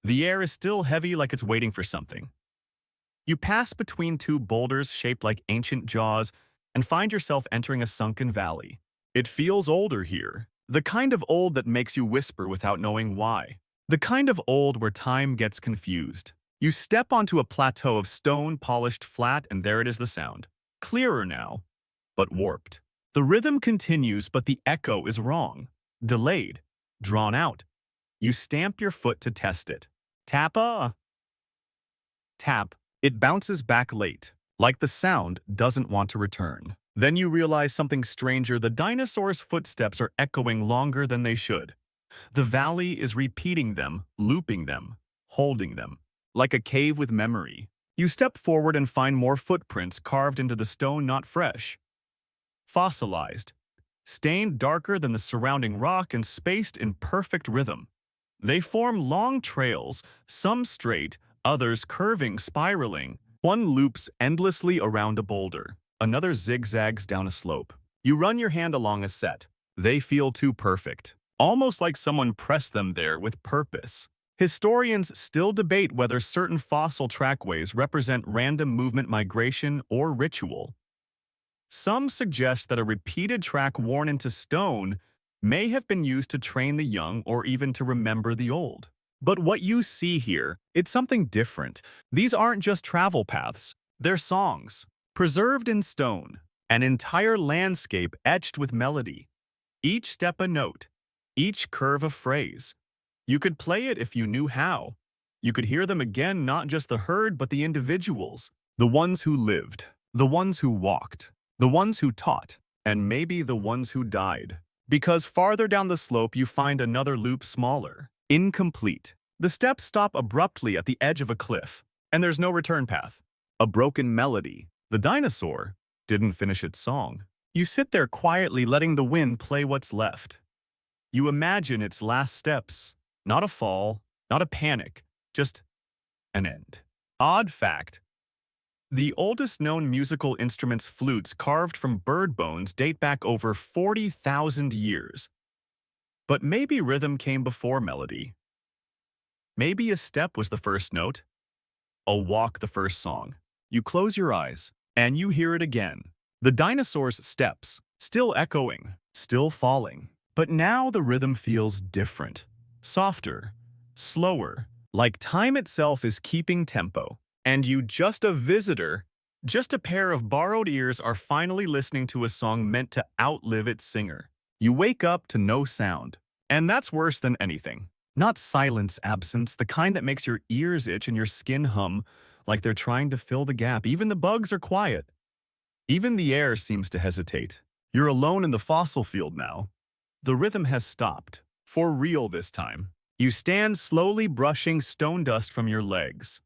The air is still heavy, like it's waiting for something. You pass between two boulders shaped like ancient jaws and find yourself entering a sunken valley. It feels older here, the kind of old that makes you whisper without knowing why. The kind of old where time gets confused. You step onto a plateau of stone polished flat, and there it is, the sound. Clearer now, but warped. The rhythm continues, but the echo is wrong. Delayed. Drawn out. You stamp your foot to test it. Tap. Tap. It bounces back late, like the sound doesn't want to return. Then you realize something stranger. The dinosaurs' footsteps are echoing longer than they should. The valley is repeating them, looping them, holding them, like a cave with memory. You step forward and find more footprints carved into the stone, not fresh. Fossilized, stained darker than the surrounding rock and spaced in perfect rhythm. They form long trails, some straight, others curving, spiraling. One loops endlessly around a boulder, another zigzags down a slope. You run your hand along a set. They feel too perfect. Almost like someone pressed them there with purpose. Historians still debate whether certain fossil trackways represent random movement, migration, or ritual. Some suggest that a repeated track worn into stone may have been used to train the young or even to remember the old. But what you see here, it's something different. These aren't just travel paths, they're songs, preserved in stone, an entire landscape etched with melody. Each step a note. Each curve a phrase. You could play it if you knew how. You could hear them again, not just the herd, but the individuals. The ones who lived, the ones who walked, the ones who taught, and maybe the ones who died. Because farther down the slope you find another loop, smaller, incomplete. The steps stop abruptly at the edge of a cliff, and there's no return path. A broken melody. The dinosaur didn't finish its song. You sit there quietly, letting the wind play what's left. You imagine its last steps, not a fall, not a panic, just an end. Odd fact: the oldest known musical instruments, flutes carved from bird bones, date back over 40,000 years. But maybe rhythm came before melody. Maybe a step was the first note, a walk the first song. You close your eyes, and you hear it again. The dinosaurs' steps, still echoing, still falling. But now the rhythm feels different, softer, slower, like time itself is keeping tempo. And you, just a visitor, just a pair of borrowed ears, are finally listening to a song meant to outlive its singer. You wake up to no sound, and that's worse than anything. Not silence, absence, the kind that makes your ears itch and your skin hum like they're trying to fill the gap. Even the bugs are quiet. Even the air seems to hesitate. You're alone in the fossil field now. The rhythm has stopped, for real this time. You stand slowly, brushing stone dust from your legs.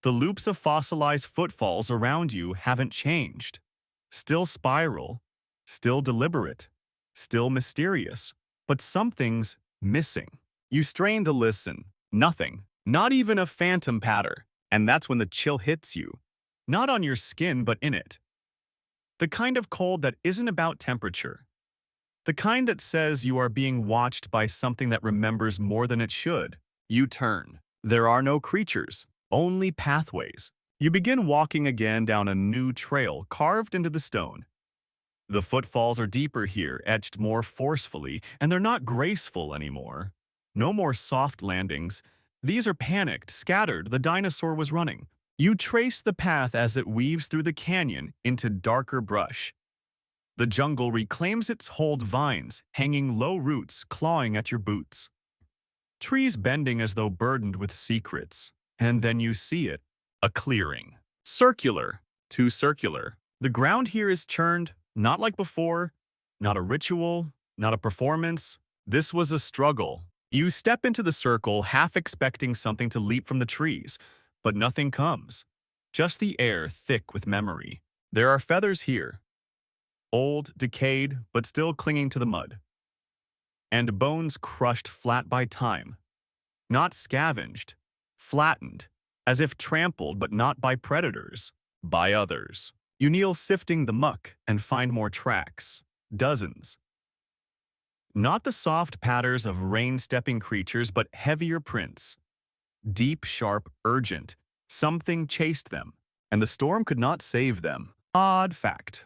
The loops of fossilized footfalls around you haven't changed. Still spiral, still deliberate, still mysterious. But something's missing. You strain to listen. Nothing. Not even a phantom patter. And that's when the chill hits you. Not on your skin, but in it. The kind of cold that isn't about temperature. The kind that says you are being watched by something that remembers more than it should. You turn. There are no creatures, only pathways. You begin walking again down a new trail carved into the stone. The footfalls are deeper here, etched more forcefully, and they're not graceful anymore. No more soft landings. These are panicked, scattered. The dinosaur was running. You trace the path as it weaves through the canyon into darker brush. The jungle reclaims its hold vines, hanging low roots, clawing at your boots. Trees bending as though burdened with secrets. And then you see it. A clearing. Circular. Too circular. The ground here is churned, not like before, not a ritual, not a performance. This was a struggle. You step into the circle, half expecting something to leap from the trees, but nothing comes. Just the air thick with memory. There are feathers here. Old, decayed, but still clinging to the mud. And bones crushed flat by time. Not scavenged, flattened, as if trampled but not by predators, by others. You kneel sifting the muck and find more tracks. Dozens. Not the soft patters of rain-stepping creatures, but heavier prints. Deep, sharp, urgent. Something chased them, and the storm could not save them. Odd fact.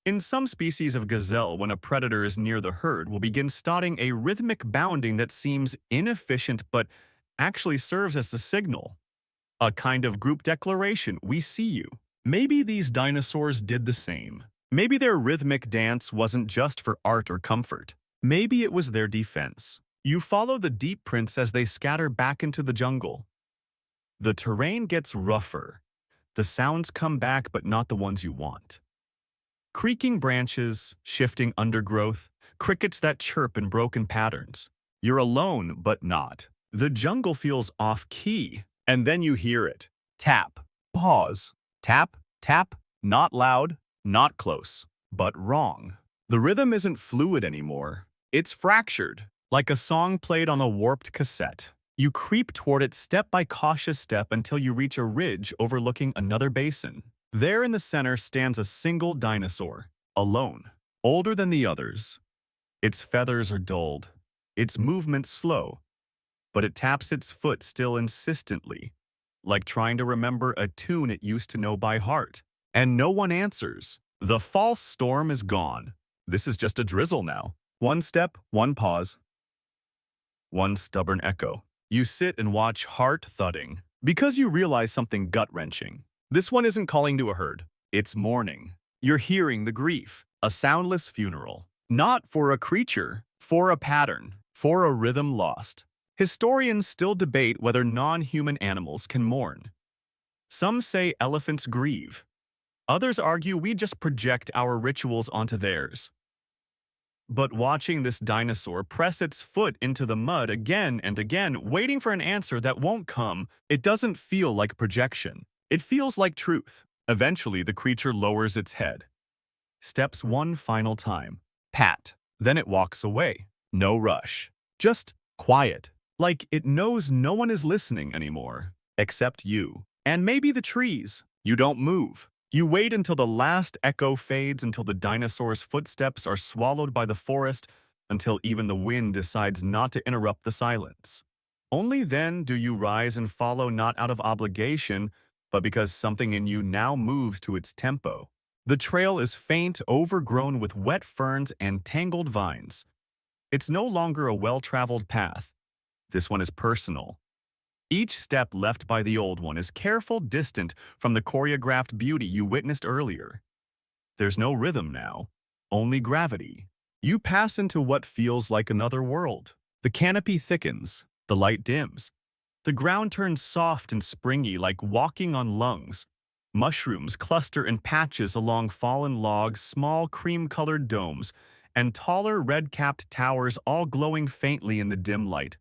In some species of gazelle, when a predator is near the herd, will begin starting a rhythmic bounding that seems inefficient but actually serves as a signal. A kind of group declaration, we see you. Maybe these dinosaurs did the same. Maybe their rhythmic dance wasn't just for art or comfort. Maybe it was their defense. You follow the deep prints as they scatter back into the jungle. The terrain gets rougher. The sounds come back, but not the ones you want. Creaking branches, shifting undergrowth, crickets that chirp in broken patterns. You're alone, but not. The jungle feels off-key, and then you hear it. Tap. Pause. Tap, tap, not loud, not close, but wrong. The rhythm isn't fluid anymore. It's fractured, like a song played on a warped cassette. You creep toward it step by cautious step until you reach a ridge overlooking another basin. There in the center stands a single dinosaur, alone, older than the others. Its feathers are dulled, its movements slow, but it taps its foot still insistently, like trying to remember a tune it used to know by heart. And no one answers. The false storm is gone. This is just a drizzle now. One step, one pause. One stubborn echo. You sit and watch heart thudding, because you realize something gut-wrenching. This one isn't calling to a herd. It's mourning. You're hearing the grief. A soundless funeral. Not for a creature, for a pattern, for a rhythm lost. Historians still debate whether non-human animals can mourn. Some say elephants grieve. Others argue we just project our rituals onto theirs. But watching this dinosaur press its foot into the mud again and again, waiting for an answer that won't come, it doesn't feel like projection. It feels like truth. Eventually, the creature lowers its head. Steps one final time. Pat. Then it walks away. No rush. Just quiet. Like it knows no one is listening anymore, except you. And maybe the trees. You don't move. You wait until the last echo fades, until the dinosaur's footsteps are swallowed by the forest, until even the wind decides not to interrupt the silence. Only then do you rise and follow, not out of obligation, but because something in you now moves to its tempo. The trail is faint, overgrown with wet ferns and tangled vines. It's no longer a well-traveled path. This one is personal. Each step left by the old one is careful, distant from the choreographed beauty you witnessed earlier. There's no rhythm now, only gravity. You pass into what feels like another world. The canopy thickens, the light dims. The ground turns soft and springy, like walking on lungs. Mushrooms cluster in patches along fallen logs, small cream-colored domes, and taller red-capped towers all glowing faintly in the dim light.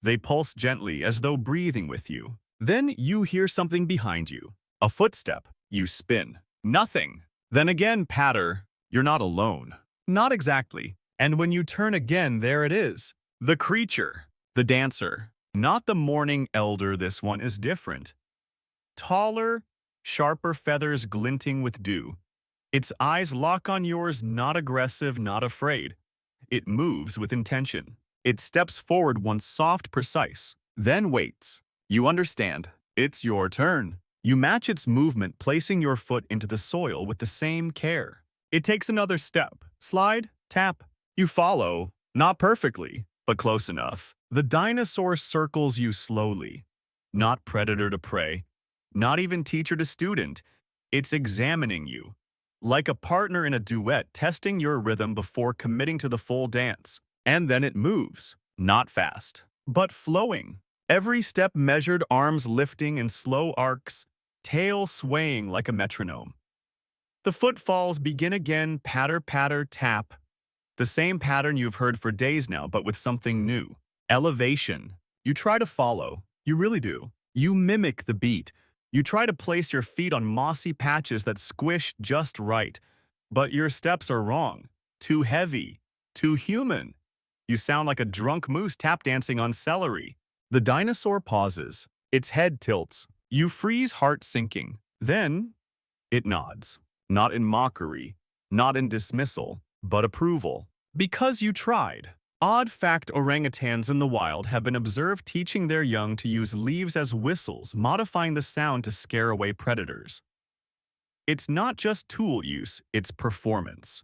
They pulse gently as though breathing with you. Then you hear something behind you. A footstep. You spin. Nothing. Then again, patter. You're not alone. Not exactly. And when you turn again, there it is. The creature. The dancer. Not the mourning elder, this one is different. Taller, sharper feathers glinting with dew. Its eyes lock on yours, not aggressive, not afraid. It moves with intention. It steps forward once soft, precise, then waits. You understand. It's your turn. You match its movement, placing your foot into the soil with the same care. It takes another step. Slide, tap. You follow, not perfectly, but close enough. The dinosaur circles you slowly. Not predator to prey, not even teacher to student. It's examining you. Like a partner in a duet testing your rhythm before committing to the full dance. And then it moves. Not fast, but flowing. Every step measured, arms lifting in slow arcs, tail swaying like a metronome. The footfalls begin again, patter, patter, tap. The same pattern you've heard for days now, but with something new. Elevation. You try to follow. You really do. You mimic the beat. You try to place your feet on mossy patches that squish just right. But your steps are wrong. Too heavy. Too human. You sound like a drunk moose tap dancing on celery. The dinosaur pauses. Its head tilts. You freeze, heart sinking. Then, it nods. Not in mockery, not in dismissal, but approval. Because you tried. Odd fact, orangutans in the wild have been observed teaching their young to use leaves as whistles, modifying the sound to scare away predators. It's not just tool use, it's performance.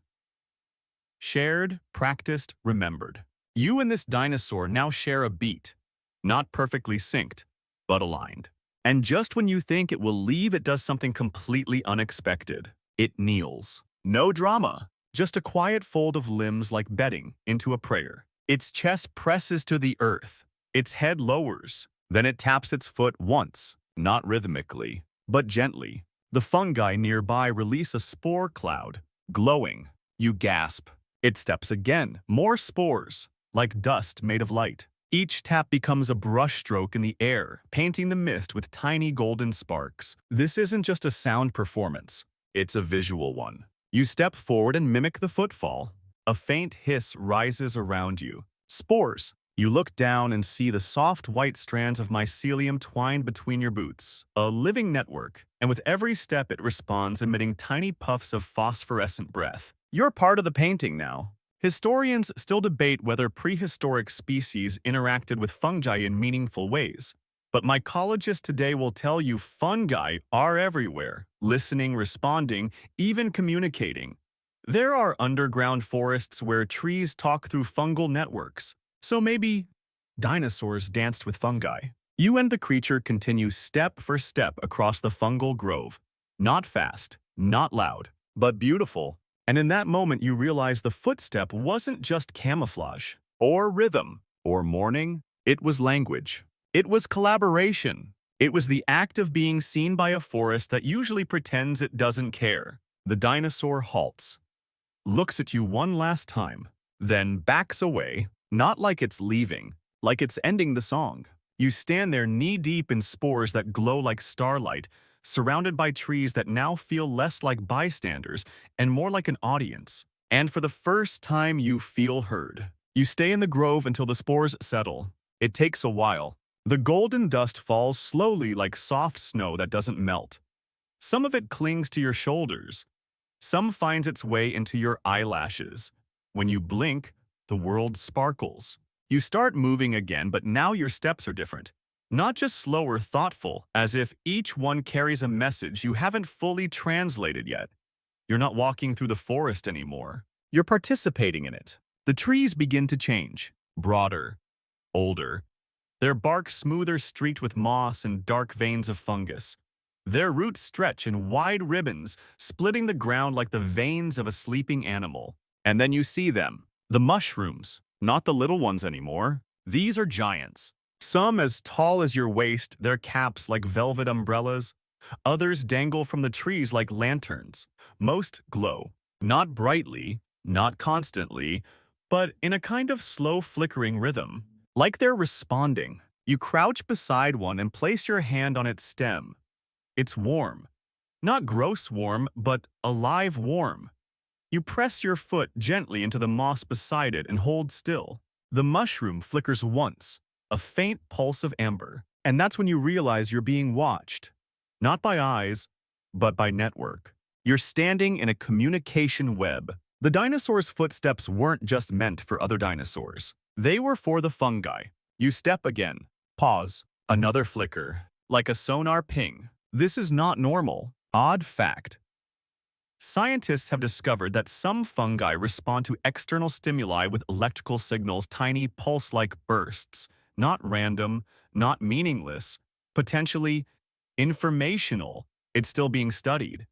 Shared, practiced, remembered. You and this dinosaur now share a beat. Not perfectly synced, but aligned. And just when you think it will leave, it does something completely unexpected. It kneels. No drama, just a quiet fold of limbs like bedding into a prayer. Its chest presses to the earth. Its head lowers. Then it taps its foot once, not rhythmically, but gently. The fungi nearby release a spore cloud, glowing. You gasp. It steps again, more spores, like dust made of light. Each tap becomes a brushstroke in the air, painting the mist with tiny golden sparks. This isn't just a sound performance. It's a visual one. You step forward and mimic the footfall. A faint hiss rises around you. Spores. You look down and see the soft white strands of mycelium twined between your boots. A living network, and with every step it responds, emitting tiny puffs of phosphorescent breath. You're part of the painting now. Historians still debate whether prehistoric species interacted with fungi in meaningful ways. But mycologists today will tell you fungi are everywhere, listening, responding, even communicating. There are underground forests where trees talk through fungal networks. So maybe dinosaurs danced with fungi. You and the creature continue step for step across the fungal grove. Not fast, not loud, but beautiful. And in that moment you realize the footstep wasn't just camouflage, or rhythm, or mourning. It was language. It was collaboration. It was the act of being seen by a forest that usually pretends it doesn't care. The dinosaur halts, looks at you one last time, then backs away, not like it's leaving, like it's ending the song. You stand there knee-deep in spores that glow like starlight, surrounded by trees that now feel less like bystanders and more like an audience. And for the first time, you feel heard. You stay in the grove until the spores settle. It takes a while. The golden dust falls slowly like soft snow that doesn't melt. Some of it clings to your shoulders. Some finds its way into your eyelashes. When you blink, the world sparkles. You start moving again, but now your steps are different. Not just slower, thoughtful, as if each one carries a message you haven't fully translated yet. You're not walking through the forest anymore. You're participating in it. The trees begin to change. Broader. Older. Their bark smoother, streaked with moss and dark veins of fungus. Their roots stretch in wide ribbons, splitting the ground like the veins of a sleeping animal. And then you see them. The mushrooms. Not the little ones anymore. These are giants. Some as tall as your waist, their caps like velvet umbrellas. Others dangle from the trees like lanterns. Most glow. Not brightly, not constantly, but in a kind of slow flickering rhythm. Like they're responding. You crouch beside one and place your hand on its stem. It's warm. Not gross warm, but alive warm. You press your foot gently into the moss beside it and hold still. The mushroom flickers once, a faint pulse of amber. And that's when you realize you're being watched. Not by eyes, but by network. You're standing in a communication web. The dinosaur's footsteps weren't just meant for other dinosaurs. They were for the fungi. You step again. Pause. Another flicker. Like a sonar ping. This is not normal. Odd fact. Scientists have discovered that some fungi respond to external stimuli with electrical signals, tiny pulse-like bursts, not random, not meaningless, potentially informational. It's still being studied.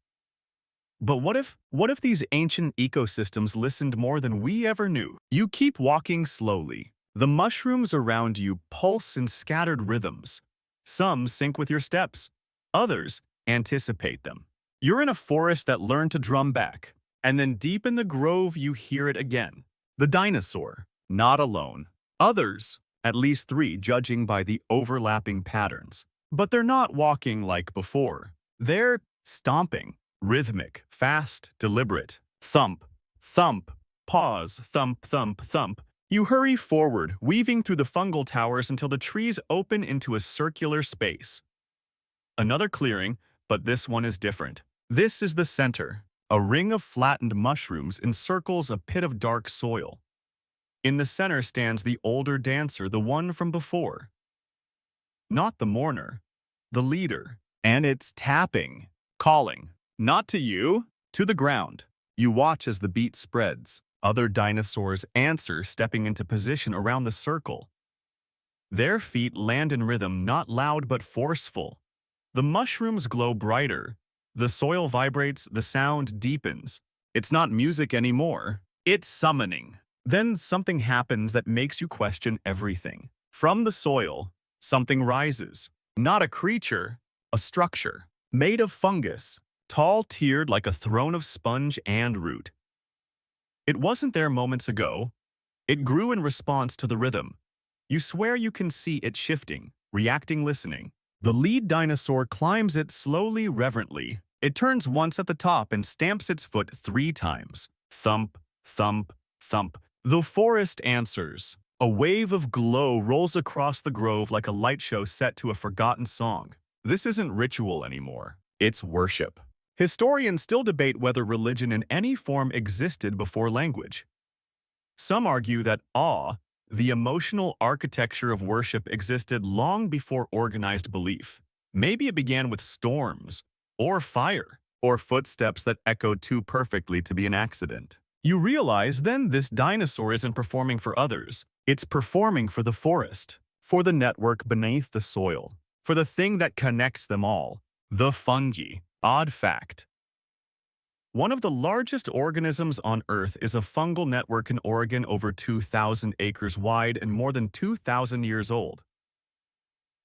But what if these ancient ecosystems listened more than we ever knew? You keep walking slowly. The mushrooms around you pulse in scattered rhythms. Some sync with your steps. Others anticipate them. You're in a forest that learned to drum back, and then deep in the grove you hear it again. The dinosaur, not alone. Others, at least three, judging by the overlapping patterns. But they're not walking like before. They're stomping. Rhythmic, fast, deliberate. Thump, thump, pause, thump, thump, thump. You hurry forward, weaving through the fungal towers until the trees open into a circular space. Another clearing, but this one is different. This is the center. A ring of flattened mushrooms encircles a pit of dark soil. In the center stands the older dancer, the one from before. Not the mourner, the leader. And it's tapping, calling. Not to you, to the ground. You watch as the beat spreads. Other dinosaurs answer, stepping into position around the circle. Their feet land in rhythm, not loud but forceful. The mushrooms glow brighter. The soil vibrates, the sound deepens. It's not music anymore. It's summoning. Then something happens that makes you question everything. From the soil, something rises. Not a creature, a structure. Made of fungus. Tall, tiered like a throne of sponge and root. It wasn't there moments ago. It grew in response to the rhythm. You swear you can see it shifting, reacting, listening. The lead dinosaur climbs it slowly, reverently. It turns once at the top and stamps its foot 3 times. Thump, thump, thump. The forest answers. A wave of glow rolls across the grove like a light show set to a forgotten song. This isn't ritual anymore. It's worship. Historians still debate whether religion in any form existed before language. Some argue that awe, the emotional architecture of worship, existed long before organized belief. Maybe it began with storms, or fire, or footsteps that echoed too perfectly to be an accident. You realize then this dinosaur isn't performing for others. It's performing for the forest, for the network beneath the soil, for the thing that connects them all, the fungi. Odd fact. One of the largest organisms on Earth is a fungal network in Oregon, over 2,000 acres wide and more than 2,000 years old.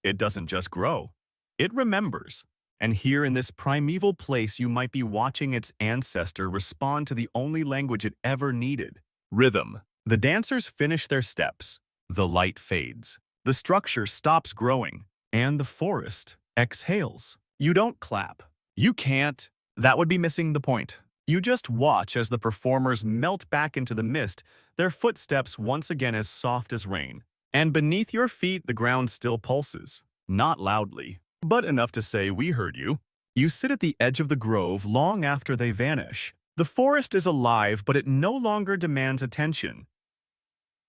It doesn't just grow, it remembers. And here in this primeval place, you might be watching its ancestor respond to the only language it ever needed. Rhythm. The dancers finish their steps. The light fades. The structure stops growing. And the forest exhales. You don't clap. You can't. That would be missing the point. You just watch as the performers melt back into the mist, their footsteps once again as soft as rain. And beneath your feet, the ground still pulses. Not loudly, but enough to say, "We heard you." You sit at the edge of the grove long after they vanish. The forest is alive, but it no longer demands attention.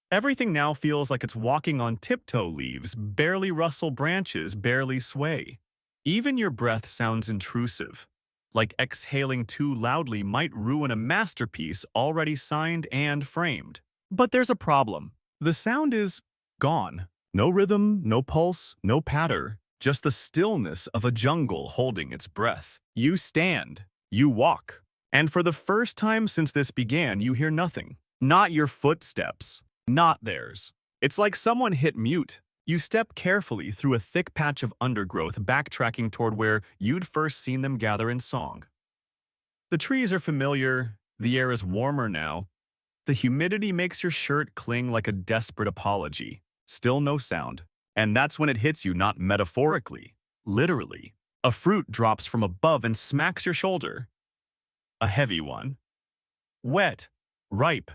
Everything now feels like it's walking on tiptoe. Leaves barely rustle, branches barely sway. Even your breath sounds intrusive, like exhaling too loudly might ruin a masterpiece already signed and framed. But there's a problem. The sound is gone. No rhythm, no pulse, no patter, just the stillness of a jungle holding its breath. You stand, you walk, and for the first time since this began, you hear nothing. Not your footsteps, not theirs. It's like someone hit mute. You step carefully through a thick patch of undergrowth, backtracking toward where you'd first seen them gather in song. The trees are familiar, the air is warmer now. The humidity makes your shirt cling like a desperate apology. Still no sound. And that's when it hits you, not metaphorically, literally. A fruit drops from above and smacks your shoulder. A heavy one. Wet, ripe,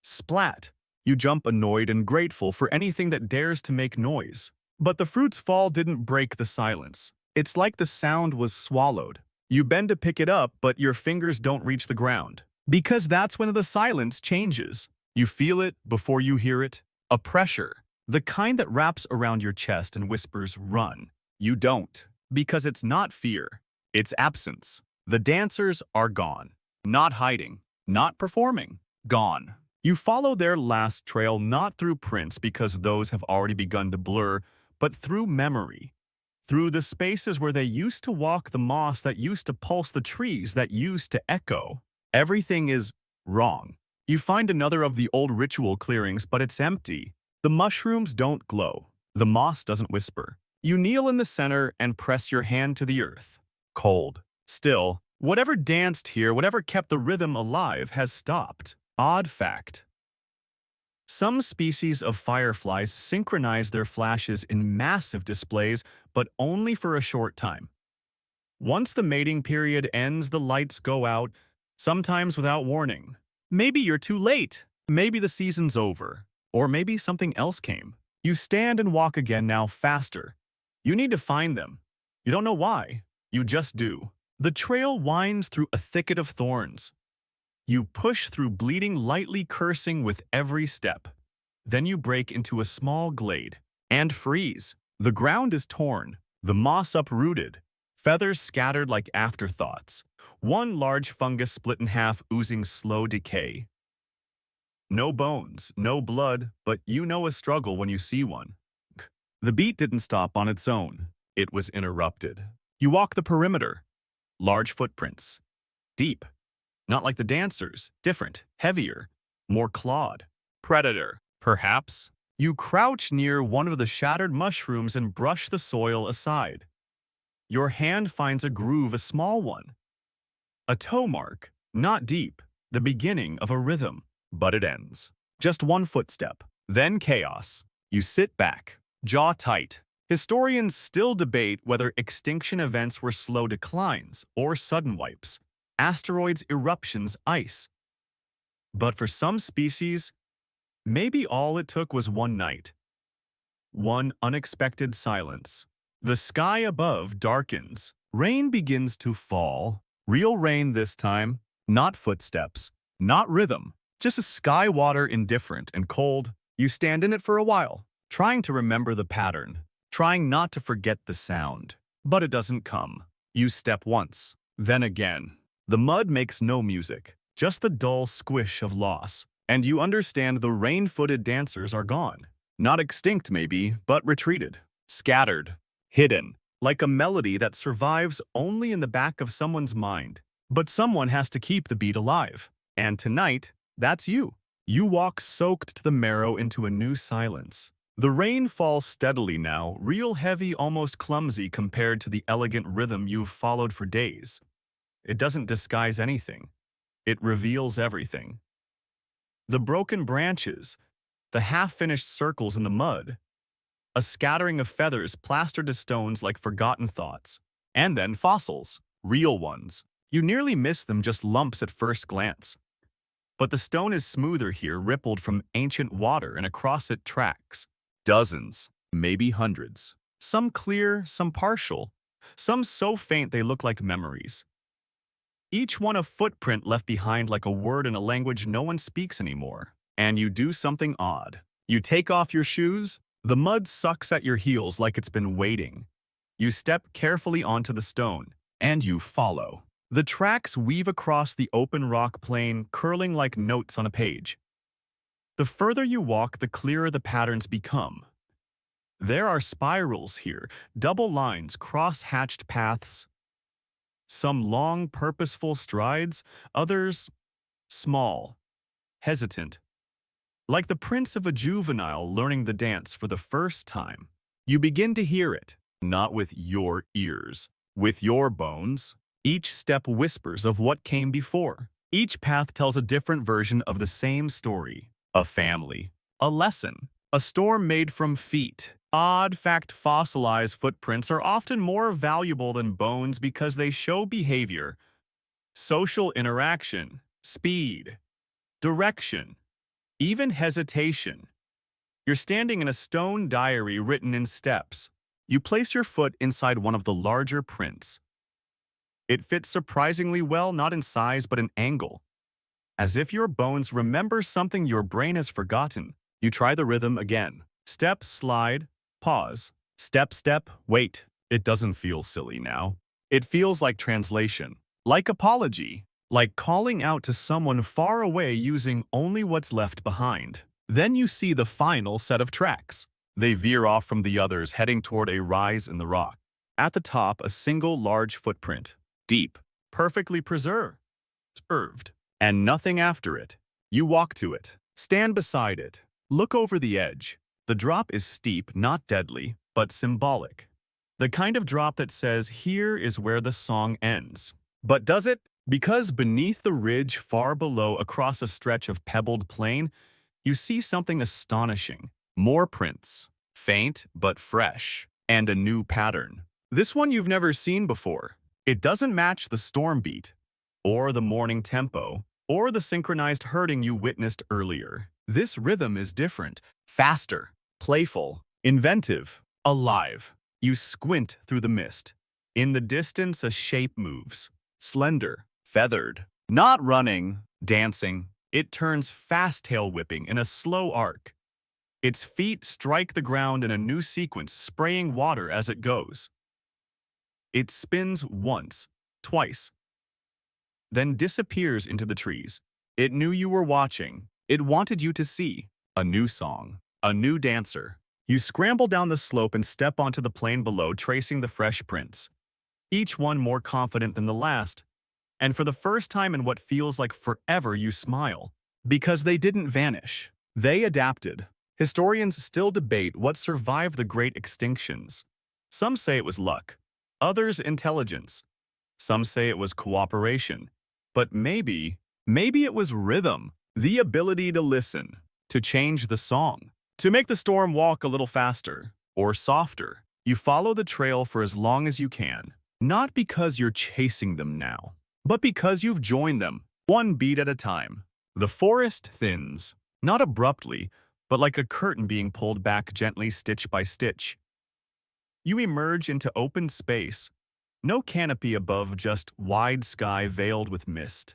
splat. You jump, annoyed and grateful for anything that dares to make noise. But the fruit's fall didn't break the silence. It's like the sound was swallowed. You bend to pick it up, but your fingers don't reach the ground. Because that's when the silence changes. You feel it before you hear it. A pressure. The kind that wraps around your chest and whispers, "Run." You don't. Because it's not fear. It's absence. The dancers are gone. Not hiding, not performing, gone. You follow their last trail not through prints because those have already begun to blur, but through memory. Through the spaces where they used to walk, the moss that used to pulse, the trees that used to echo. Everything is wrong. You find another of the old ritual clearings, but it's empty. The mushrooms don't glow. The moss doesn't whisper. You kneel in the center and press your hand to the earth. Cold. Still, whatever danced here, whatever kept the rhythm alive, has stopped. Odd fact. Some species of fireflies synchronize their flashes in massive displays, but only for a short time. Once the mating period ends, the lights go out, sometimes without warning. Maybe you're too late. Maybe the season's over. Or maybe something else came. You stand and walk again, now faster. You need to find them. You don't know why. You just do. The trail winds through a thicket of thorns. You push through, bleeding, lightly cursing with every step. Then you break into a small glade and freeze. The ground is torn, the moss uprooted, feathers scattered like afterthoughts. One large fungus split in half, oozing slow decay. No bones, no blood, but you know a struggle when you see one. The beat didn't stop on its own. It was interrupted. You walk the perimeter. Large footprints. Deep. Not like the dancers. Different. Heavier. More clawed. Predator. Perhaps. You crouch near one of the shattered mushrooms and brush the soil aside. Your hand finds a groove, a small one. A toe mark. Not deep. The beginning of a rhythm. But it ends. Just one footstep. Then chaos. You sit back. Jaw tight. Historians still debate whether extinction events were slow declines or sudden wipes. Asteroids, eruptions, ice. But for some species, maybe all it took was one night. One unexpected silence. The sky above darkens. Rain begins to fall. Real rain this time. Not footsteps. Not rhythm. Just a sky water, indifferent and cold. You stand in it for a while, trying to remember the pattern. Trying not to forget the sound. But it doesn't come. You step once. Then again. The mud makes no music, just the dull squish of loss. And you understand the rain-footed dancers are gone. Not extinct maybe, but retreated. Scattered. Hidden. Like a melody that survives only in the back of someone's mind. But someone has to keep the beat alive. And tonight, that's you. You walk soaked to the marrow into a new silence. The rain falls steadily now, real heavy, almost clumsy compared to the elegant rhythm you've followed for days. It doesn't disguise anything. It reveals everything. The broken branches, the half-finished circles in the mud, a scattering of feathers plastered to stones like forgotten thoughts, and then fossils, real ones. You nearly miss them, just lumps at first glance. But the stone is smoother here, rippled from ancient water, and across it tracks. Dozens, maybe hundreds. Some clear, some partial, some so faint they look like memories. Each one a footprint left behind like a word in a language no one speaks anymore. And you do something odd. You take off your shoes. The mud sucks at your heels like it's been waiting. You step carefully onto the stone, and you follow. The tracks weave across the open rock plain, curling like notes on a page. The further you walk, the clearer the patterns become. There are spirals here, double lines, cross-hatched paths. Some long, purposeful strides, others small, hesitant. Like the prints of a juvenile learning the dance for the first time. You begin to hear it, not with your ears, with your bones. Each step whispers of what came before. Each path tells a different version of the same story. A family, a lesson, a storm made from feet. Odd fact, fossilized footprints are often more valuable than bones because they show behavior, social interaction, speed, direction, even hesitation. You're standing in a stone diary written in steps. You place your foot inside one of the larger prints. It fits surprisingly well, not in size but in angle. As if your bones remember something your brain has forgotten. You try the rhythm again. Step, slide, pause. Step, step, wait. It doesn't feel silly now. It feels like translation. Like apology. like calling out to someone far away using only what's left behind. Then you see the final set of tracks. They veer off from the others, heading toward a rise in the rock. At the top, a single large footprint. Deep, perfectly preserved, and nothing after it. You walk to it, stand beside it, look over the edge. The drop is steep, not deadly, but symbolic. The kind of drop that says, here is where the song ends. But does it? Because beneath the ridge far below, across a stretch of pebbled plain, you see something astonishing. More prints, faint but fresh, and a new pattern. This one you've never seen before. It doesn't match the storm beat, or the morning tempo, or the synchronized herding you witnessed earlier. This rhythm is different, faster, playful, inventive, alive. You squint through the mist. In the distance, a shape moves. Slender, feathered, not running, dancing. It turns fast tail whipping in a slow arc. Its feet strike the ground in a new sequence, spraying water as it goes. It spins once, twice, then disappears into the trees. It knew you were watching. It wanted you to see. A new song, a new dancer. You scramble down the slope and step onto the plain below, tracing the fresh prints. Each one more confident than the last. And for the first time in what feels like forever, you smile. Because they didn't vanish. They adapted. Historians still debate what survived the great extinctions. Some say it was luck, others intelligence. Some say it was cooperation. But maybe it was rhythm, the ability to listen, to change the song, to make the storm walk a little faster or softer. You follow the trail for as long as you can, not because you're chasing them now, but because you've joined them, one beat at a time. The forest thins, not abruptly, but like a curtain being pulled back gently, stitch by stitch. You emerge into open space, no canopy above, just wide sky veiled with mist.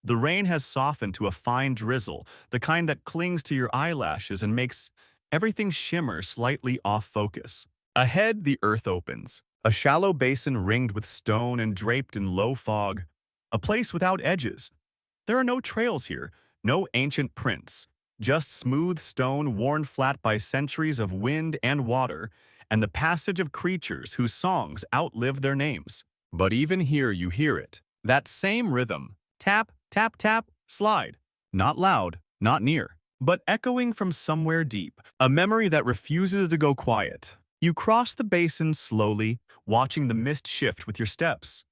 The rain has softened to a fine drizzle, the kind that clings to your eyelashes and makes everything shimmer slightly off focus. Ahead, the earth opens, a shallow basin ringed with stone and draped in low fog, a place without edges. There are no trails here, no ancient prints, just smooth stone worn flat by centuries of wind and water, and the passage of creatures whose songs outlived their names. But even here you hear it, that same rhythm, tap, tap, tap, slide. Not loud, not near, but echoing from somewhere deep, a memory that refuses to go quiet. You cross the basin slowly, watching the mist shift with your steps.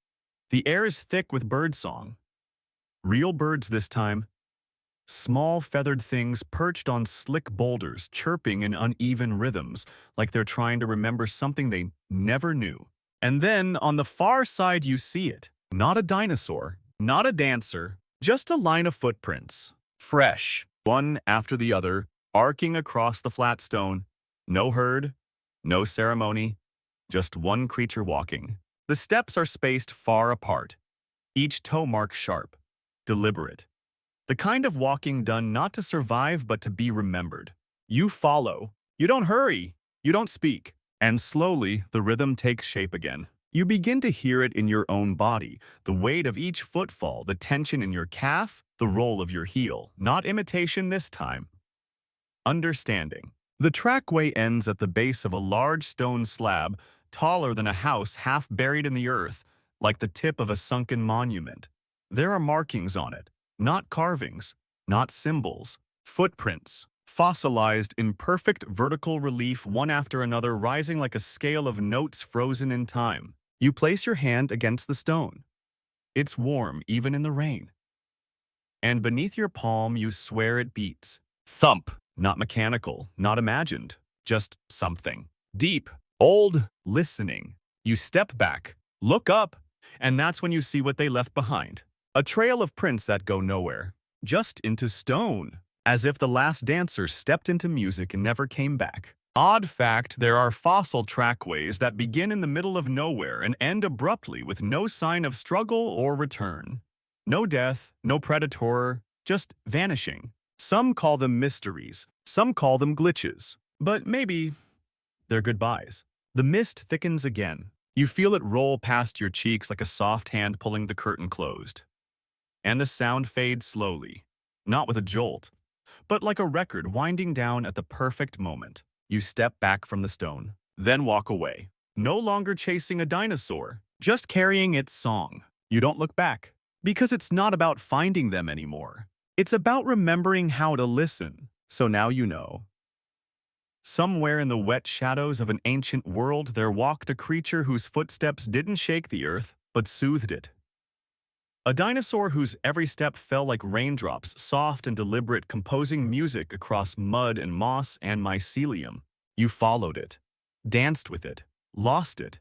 The air is thick with birdsong. Real birds this time. Small feathered things perched on slick boulders, chirping in uneven rhythms, like they're trying to remember something they never knew. And then, on the far side, you see it. Not a dinosaur, not a dancer, just a line of footprints. Fresh, one after the other, arcing across the flat stone. No herd, no ceremony, just one creature walking. The steps are spaced far apart, each toe mark sharp, deliberate. The kind of walking done not to survive but to be remembered. You follow. You don't hurry. You don't speak. And slowly, the rhythm takes shape again. You begin to hear it in your own body, the weight of each footfall, the tension in your calf, the roll of your heel. Not imitation this time. Understanding. The trackway ends at the base of a large stone slab, taller than a house, half buried in the earth, like the tip of a sunken monument. There are markings on it. Not carvings, not symbols, footprints, fossilized in perfect vertical relief, one after another, rising like a scale of notes frozen in time. You place your hand against the stone. It's warm, even in the rain. And beneath your palm, you swear it beats. Thump, not mechanical, not imagined, just something. Deep, old, listening. You step back, look up, and that's when you see what they left behind. A trail of prints that go nowhere, just into stone, as if the last dancer stepped into music and never came back. Odd fact, there are fossil trackways that begin in the middle of nowhere and end abruptly with no sign of struggle or return. No death, no predator, just vanishing. Some call them mysteries, some call them glitches, but maybe they're goodbyes. The mist thickens again. You feel it roll past your cheeks like a soft hand pulling the curtain closed. and the sound fades slowly, not with a jolt, but like a record winding down at the perfect moment. You step back from the stone, then walk away, no longer chasing a dinosaur, just carrying its song. You don't look back, because it's not about finding them anymore. It's about remembering how to listen. So now you know. Somewhere in the wet shadows of an ancient world, there walked a creature whose footsteps didn't shake the earth, but soothed it. A dinosaur whose every step fell like raindrops, soft and deliberate, composing music across mud and moss and mycelium. You followed it, danced with it, lost it,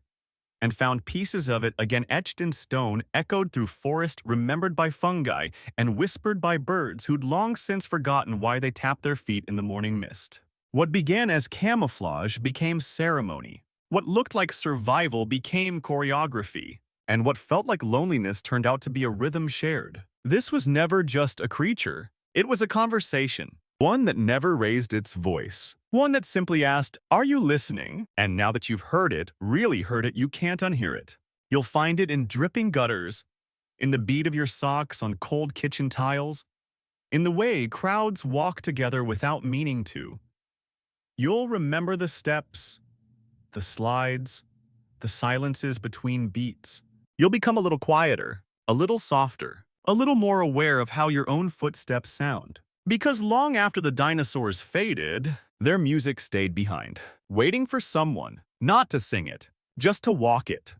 and found pieces of it again etched in stone, echoed through forest, remembered by fungi, and whispered by birds who'd long since forgotten why they tapped their feet in the morning mist. What began as camouflage became ceremony. What looked like survival became choreography. And what felt like loneliness turned out to be a rhythm shared. This was never just a creature. It was a conversation. One that never raised its voice. One that simply asked, "Are you listening?" And now that you've heard it, really heard it, you can't unhear it. You'll find it in dripping gutters, in the beat of your socks on cold kitchen tiles, in the way crowds walk together without meaning to. You'll remember the steps, the slides, the silences between beats. You'll become a little quieter, a little softer, a little more aware of how your own footsteps sound. Because long after the dinosaurs faded, their music stayed behind, waiting for someone, not to sing it, just to walk it.